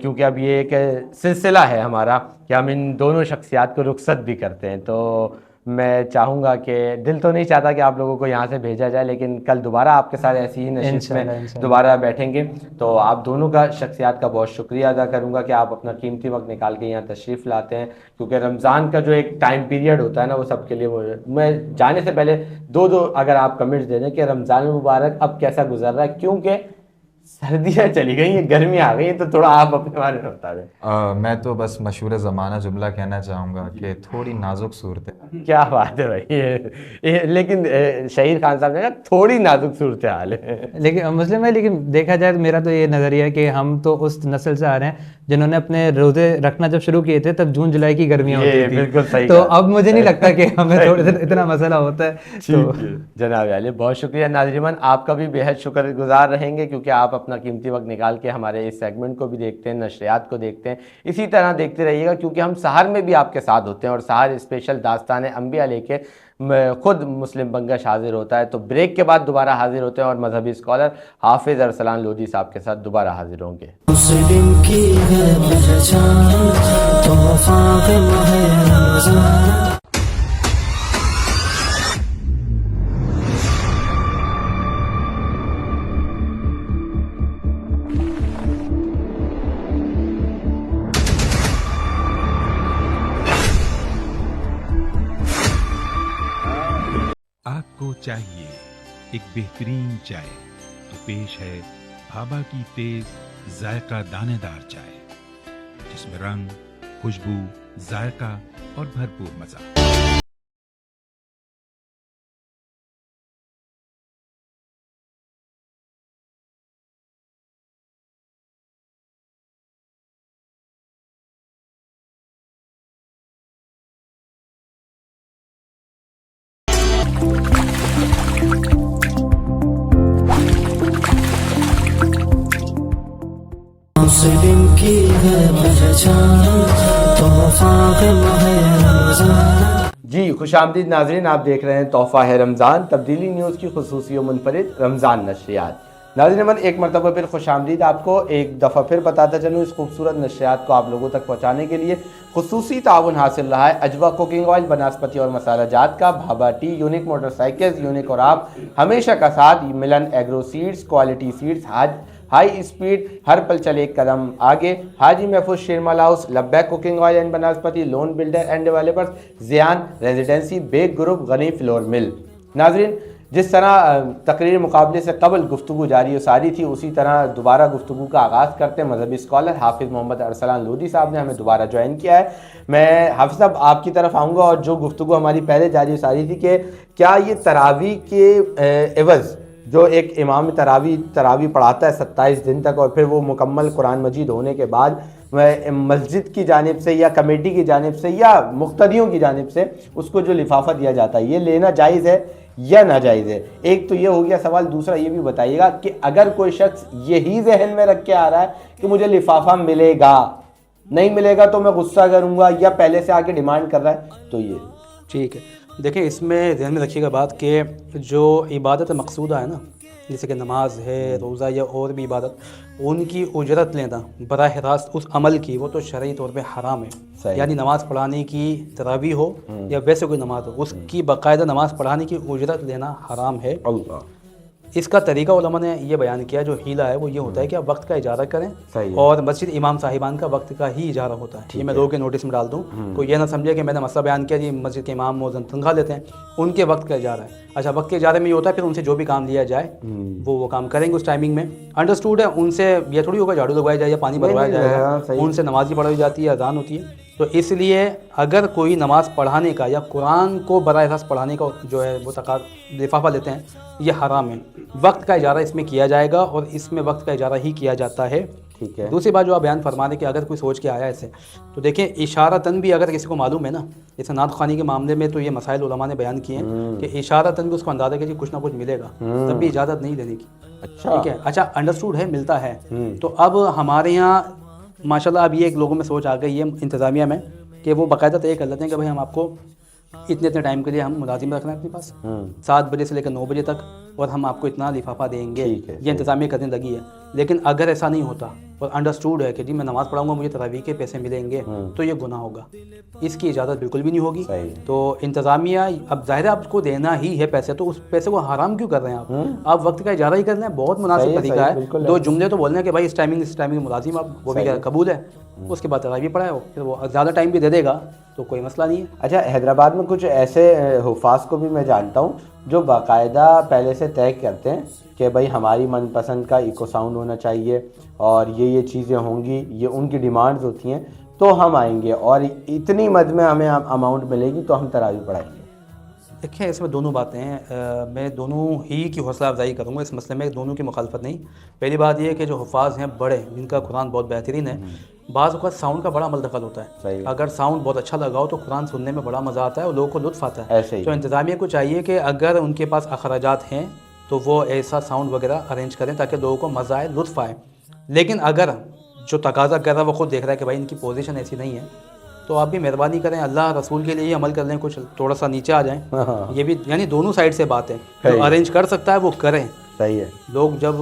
کیونکہ اب یہ ایک سلسلہ ہے ہمارا کہ ہم ان دونوں شخصیات کو رخصت بھی کرتے ہیں, تو میں چاہوں گا کہ دل تو نہیں چاہتا کہ آپ لوگوں کو یہاں سے بھیجا جائے, لیکن کل دوبارہ آپ کے ساتھ ایسی ہی نشست میں دوبارہ بیٹھیں گے, تو آپ دونوں کا شخصیات کا بہت شکریہ ادا کروں گا کہ آپ اپنا قیمتی وقت نکال کے یہاں تشریف لاتے ہیں. کیونکہ رمضان کا جو ایک ٹائم پیریڈ ہوتا ہے نا, وہ سب کے لیے میں جانے سے پہلے دو اگر آپ کمنٹس دے دیں کہ رمضان المبارک اب کیسا گزر رہا ہے, کیونکہ سردیاں چلی گئی ہیں, گرمیاں آ گئی ہیں, تو تھوڑا آپ اپنے بارے میں بتا دیں. میں تو بس مشہور زمانہ جملہ کہنا چاہوں گا کہ تھوڑی نازک صورت ہے. کیا بات ہے بھائی, لیکن شہیر خان صاحب نے کہا تھوڑی نازک صورت حال ہے, لیکن مسلم ہے. لیکن دیکھا جائے تو میرا تو یہ نظریہ ہے کہ ہم تو اس نسل سے آ رہے ہیں جنہوں نے اپنے روزے رکھنا جب شروع کیے تھے تب جون جولائی کی گرمیاں ہوتی تھی, بالکل صحیح. تو اب مجھے نہیں لگتا کہ ہمیں اتنا مسئلہ ہوتا ہے. جناب عالی بہت شکریہ. ناظرین آپ کا بھی بے حد شکر گزار رہیں گے, کیونکہ آپ اپنا قیمتی وقت نکال کے ہمارے اس سیگمنٹ کو بھی دیکھتے ہیں, نشریات کو دیکھتے ہیں. اسی طرح دیکھتے رہیے گا, کیونکہ ہم سحر میں بھی آپ کے ساتھ ہوتے ہیں, اور سحر اسپیشل داستان انبیاء لے کے خود مسلم بنگش حاضر ہوتا ہے. تو بریک کے بعد دوبارہ حاضر ہوتے ہیں اور مذہبی اسکالر حافظ ارسلان لودھی صاحب کے ساتھ دوبارہ حاضر ہوں گے. مسلم کی ہے پہچان, تحفہ ہے ماہ رمضان. آپ کو چاہیے ایک بہترین چائے, تو پیش ہے بھابا کی تیز ذائقہ دانے دار چائے, جس میں رنگ, خوشبو, ذائقہ اور بھرپور مزہ. مسلم کی ہے پہچان, تحفہ ہے ماہ رمضان. جی خوش آمدید ناظرین, آپ دیکھ رہے ہیں تحفہ ہے رمضان, تبدیلی نیوز کی خصوصی و منفرد رمضان نشریات. ناظرین من ایک مرتبہ پھر خوش آمدید. آپ کو ایک دفعہ پھر بتاتا چلوں, اس خوبصورت نشریات کو آپ لوگوں تک پہنچانے کے لیے خصوصی تعاون حاصل رہا ہے اجوا کوکنگ آئل, بناسپتی اور مسالہ جات کا, Bhabha tea, unique motorcycles, unique اور آپ ہمیشہ کا ساتھ, Milan agro seeds, quality seeds, high speed, ہر پل چلے ایک قدم آگے, Haji Mahfooz Sheermal house, Labbaik cooking oil and banaspati, loan builder and developers, Zayan residency, Baig group, Ghani flour mill. ناظرین جس طرح تقریر مقابلے سے قبل گفتگو جاری و ساری تھی، اسی طرح دوبارہ گفتگو کا آغاز کرتے ہیں۔ مذہبی اسکالر حافظ محمد ارسلان لودھی صاحب نے ہمیں دوبارہ جوائن کیا ہے۔ میں حافظ صاحب آپ کی طرف آؤں گا، اور جو گفتگو ہماری پہلے جاری و ساری تھی کہ کیا یہ تراویح کے عوض جو ایک امام تراویح پڑھاتا ہے 27 دن تک، اور پھر وہ مکمل قرآن مجید ہونے کے بعد مسجد کی جانب سے یا کمیٹی کی جانب سے یا مقتدیوں کی جانب سے اس کو جو لفافہ دیا جاتا ہے، یہ لینا جائز ہے یا ناجائز ہے؟ ایک تو یہ ہو گیا سوال۔ دوسرا یہ بھی بتائیے گا کہ اگر کوئی شخص یہی ذہن میں رکھ کے آ رہا ہے کہ مجھے لفافہ ملے گا، نہیں ملے گا تو میں غصہ کروں گا، یا پہلے سے آ کے ڈیمانڈ کر رہا ہے، تو یہ ٹھیک ہے۔ دیکھیں اس میں ذہن میں رکھیے گا بات کہ جو عبادت مقصودہ ہے نا، جیسے کہ نماز ہے، روزہ یا اور بھی عبادت، ان کی اجرت لینا براہ راست اس عمل کی، وہ تو شرعی طور پہ حرام ہے۔ یعنی نماز پڑھانے کی تراویح ہو یا ویسے کوئی نماز ہو، اس کی باقاعدہ نماز پڑھانے کی اجرت لینا حرام ہے۔ اس کا طریقہ علماء نے یہ بیان کیا، جو حیلہ ہے وہ یہ ہوتا ہے کہ آپ وقت کا اجارہ کریں، اور مسجد امام صاحبان کا وقت کا ہی اجارہ ہوتا ہے۔ یہ میں لوگوں کے نوٹس میں ڈال دوں، کوئی یہ نہ سمجھے کہ میں نے مسئلہ بیان کیا جی مسجد کے امام موذن تنخواہ لیتے ہیں، ان کے وقت کا اجارہ ہے۔ اچھا، وقت کے اجارے میں یہ ہوتا ہے پھر ان سے جو بھی کام لیا جائے وہ کام کریں گے اس ٹائمنگ میں، انڈرسٹوڈ ہے۔ ان سے یہ تھوڑی ہوگا جھاڑو لگوایا جائے یا پانی بھروایا جائے گا، ان سے نماز ہی پڑھائی جاتی ہے، اذان ہوتی ہے۔ تو اس لیے اگر کوئی نماز پڑھانے کا یا قرآن کو براہ راست پڑھانے کا جو ہے وہ لفافہ لیتے ہیں، یہ حرام ہے۔ وقت کا اجارہ اس میں کیا جائے گا، اور اس میں وقت کا اجارہ ہی کیا جاتا ہے۔ ٹھیک ہے۔ دوسری بات جو آپ بیان فرما دیں کہ اگر کوئی سوچ کے آیا ایسے، تو دیکھیں اشارتاً بھی اگر کسی کو معلوم ہے نا، جیسے نعت خوانی کے معاملے میں تو یہ مسائل علماء نے بیان کیے ہیں کہ اشارتاً بھی اس کو اندازہ کہ جی کچھ نہ کچھ ملے گا، تب بھی اجازت نہیں دینے کی۔ ٹھیک ہے، اچھا انڈرسٹوڈ ہے، ملتا ہے۔ تو اب ہمارے یہاں ماشاءاللہ اب یہ ایک لوگوں میں سوچ آ گئی ہے انتظامیہ میں کہ وہ باقاعدہ طے کر لیتے ہیں کہ بھائی ہم آپ کو اتنے ٹائم کے لیے ہم ملازم رکھنا ہے اپنے پاس، 7 بجے سے لے کر 9 بجے تک، اور ہم آپ کو اتنا لفافہ دیں گے، یہ انتظامیہ کرنے لگی ہے۔ لیکن اگر ایسا نہیں ہوتا اور انڈرسٹوڈ ہے کہ جی میں نماز پڑھاؤں گا مجھے تراویح کے پیسے ملیں گے، تو یہ گناہ ہوگا، اس کی اجازت بالکل بھی نہیں ہوگی۔ تو انتظامیہ اب ظاہر ہے آپ کو دینا ہی ہے پیسے، تو اس پیسے کو حرام کیوں کر رہے ہیں آپ وقت کا اجارہ ہی کر لیں، بہت مناسب طریقہ ہے۔ 2 جملے تو بولنے ہیں کہ بھائی اس ٹائمنگ ملازم آپ، وہ بھی قبول ہے، اس کے بعد تراویح پڑھائے ہو، پھر وہ زیادہ ٹائم بھی دے دے گا تو کوئی مسئلہ نہیں ہے۔ اچھا، حیدرآباد میں کچھ ایسے حفاظ کو بھی میں جانتا ہوں جو باقاعدہ پہلے سے طے کرتے ہیں کہ بھائی ہماری من پسند کا ایکو ساؤنڈ ہونا چاہیے، اور یہ چیزیں ہوں گی، یہ ان کی ڈیمانڈز ہوتی ہیں، تو ہم آئیں گے اور اتنی مد میں ہمیں اماؤنٹ ملے گی تو ہم تراویح پڑھائیں گے۔ دیکھیں اس میں دونوں باتیں ہیں، میں دونوں ہی کی حوصلہ افزائی کروں گا اس مسئلے میں، دونوں کی مخالفت نہیں۔ پہلی بات یہ ہے کہ جو حفاظ ہیں بڑے، جن کا قرآن بہت بہترین ہے، بعض اوقات ساؤنڈ کا بڑا عمل دخل ہوتا ہے۔ اگر ساؤنڈ بہت اچھا لگا ہو تو قرآن سننے میں بڑا مزہ آتا ہے اور لوگوں کو لطف آتا ہے۔ تو انتظامیہ کو چاہیے کہ اگر ان کے پاس اخراجات ہیں تو وہ ایسا ساؤنڈ وغیرہ ارینج کریں تاکہ لوگوں کو مزہ آئے، لطف آئے۔ لیکن اگر جو تقاضا کر رہا ہے وہ خود دیکھ رہا ہے کہ بھائی ان کی پوزیشن ایسی نہیں ہے، تو آپ بھی مہربانی کریں، اللہ رسول کے لیے ہی عمل کر لیں، کچھ تھوڑا سا نیچے آ جائیں۔ یہ بھی یعنی دونوں سائڈ سے بات ہے، جو ارینج کر سکتا ہے وہ کریں۔ صحیح ہے۔ لوگ جب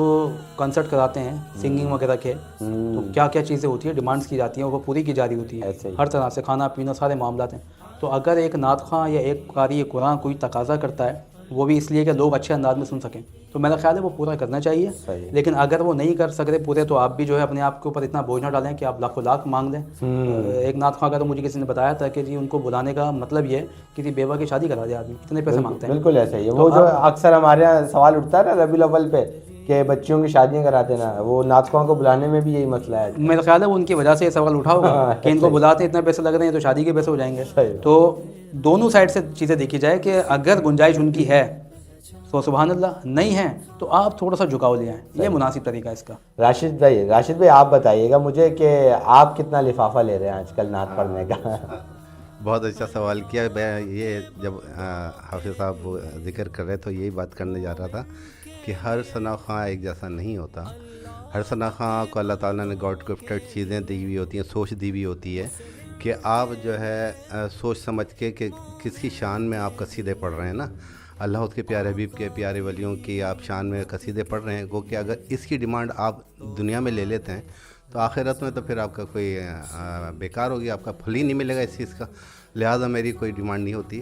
کنسرٹ کراتے ہیں سنگنگ وغیرہ کے، تو کیا کیا چیزیں ہوتی ہیں، ڈیمانڈس کی جاتی ہیں، وہ پوری کی جا رہی ہوتی ہے، ہر طرح سے کھانا پینا سارے معاملات ہیں۔ تو اگر ایک نعت خواں یا ایک قاری قرآن کوئی تقاضا کرتا ہے، وہ بھی اس لیے کہ لوگ اچھے انداز میں سن سکیں، تو میرا خیال ہے وہ پورا کرنا چاہیے۔ لیکن اگر وہ نہیں کر سکتے پورے، تو آپ بھی جو ہے اپنے آپ کے اوپر اتنا بوجھ نہ ڈالیں کہ آپ لاکھوں لاکھ مانگ لیں۔ ایک نعت خواں کا تو مجھے کسی نے بتایا تھا کہ جی ان کو بلانے کا مطلب یہ کسی بیوہ کی شادی کرا دے آدمی، کتنے پیسے مانگتے ہیں۔ بالکل ایسا ہی ہے، وہ جو اکثر ہمارے یہاں سوال اٹھتا ہے نا ربیع الاول پہ کہ بچیوں کی شادیاں کراتے نا، وہ نعت خواں کو بلانے میں بھی یہی مسئلہ ہے۔ میرا خیال ہے وہ ان کی وجہ سے یہ سوال اٹھا ہوگا کہ ان کو بلاتے اتنے پیسے لگ رہے ہیں تو شادی کے پیسے ہو جائیں گے۔ تو دونوں سائڈ سے چیزیں دیکھی جائے کہ اگر گنجائش ان کی ہے تو سبحان اللہ، نہیں ہے تو آپ تھوڑا سا جھکاؤ لے آئیں، یہ مناسب طریقہ ہے اس کا۔ راشد بھائی آپ بتائیے گا مجھے کہ آپ کتنا لفافہ لے رہے ہیں آج کل نعت پڑھنے کا؟ بہت اچھا سوال کیا۔ یہ جب حافظ صاحب ذکر کر رہے تو یہی بات کرنے جا رہا تھا کہ ہر ثنا خواں ایک جیسا نہیں ہوتا۔ ہر ثنا خواں کو اللہ تعالیٰ نے گاڈ گفٹڈ چیزیں دی ہوئی ہوتی ہیں، سوچ دی ہوئی ہوتی ہے کہ آپ جو ہے سوچ سمجھ کے کہ کس کی شان میں آپ قصیدے پڑھ رہے ہیں نا، اللہ اس کے پیارے حبیب کے پیارے ولیوں کی آپ شان میں قصیدے پڑھ رہے ہیں، گو کہ اگر اس کی ڈیمانڈ آپ دنیا میں لے لیتے ہیں تو آخرت میں تو پھر آپ کا کوئی بیکار ہوگی، آپ کا پھل ہی نہیں ملے گا اس چیز کا۔ لہٰذا میری کوئی ڈیمانڈ نہیں ہوتی،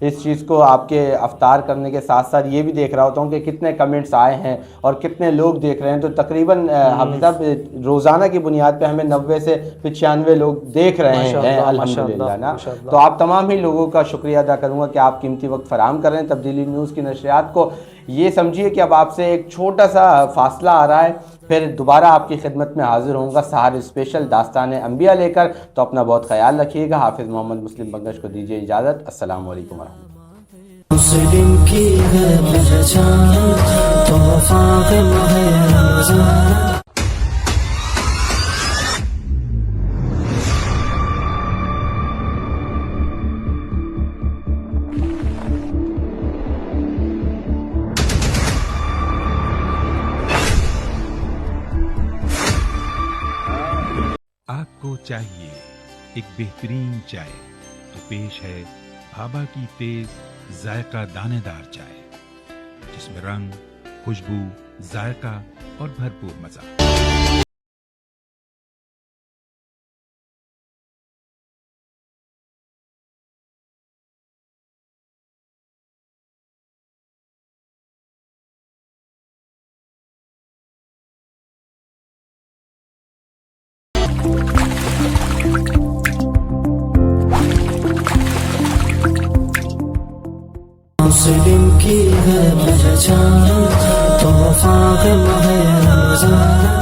اس چیز کو آپ کے افطار کرنے کے ساتھ ساتھ یہ بھی دیکھ رہا ہوتا ہوں کہ کتنے کمنٹس آئے ہیں اور کتنے لوگ دیکھ رہے ہیں. تو تقریباً حافظ صاحب روزانہ کی بنیاد پہ ہمیں 90 سے 95 لوگ دیکھ رہے ہیں الحمدللہ نا. تو آپ تمام ہی لوگوں کا شکریہ ادا کروں گا کہ آپ قیمتی وقت فراہم کر رہے ہیں تبدیلی نیوز کی نشریات کو. یہ سمجھیے کہ اب آپ سے ایک چھوٹا سا فاصلہ آ رہا ہے, پھر دوبارہ آپ کی خدمت میں حاضر ہوں گا سحر اسپیشل داستان انبیاء لے کر. تو اپنا بہت خیال رکھیے گا. حافظ محمد مسلم بنگش کو دیجیے اجازت. السلام علیکم ورحمۃ اللہ. مسلم کی ہے پہچان, تحفہ ماہ رمضان. آپ کو چاہیے ایک بہترین چائے, تو پیش ہے بھابا کی تیز ذائقہ دانے دار چائے, جس میں رنگ, خوشبو, ذائقہ اور بھرپور مزہ. مسلم کی ہے پہچان, تحفہ ماہ رمضان.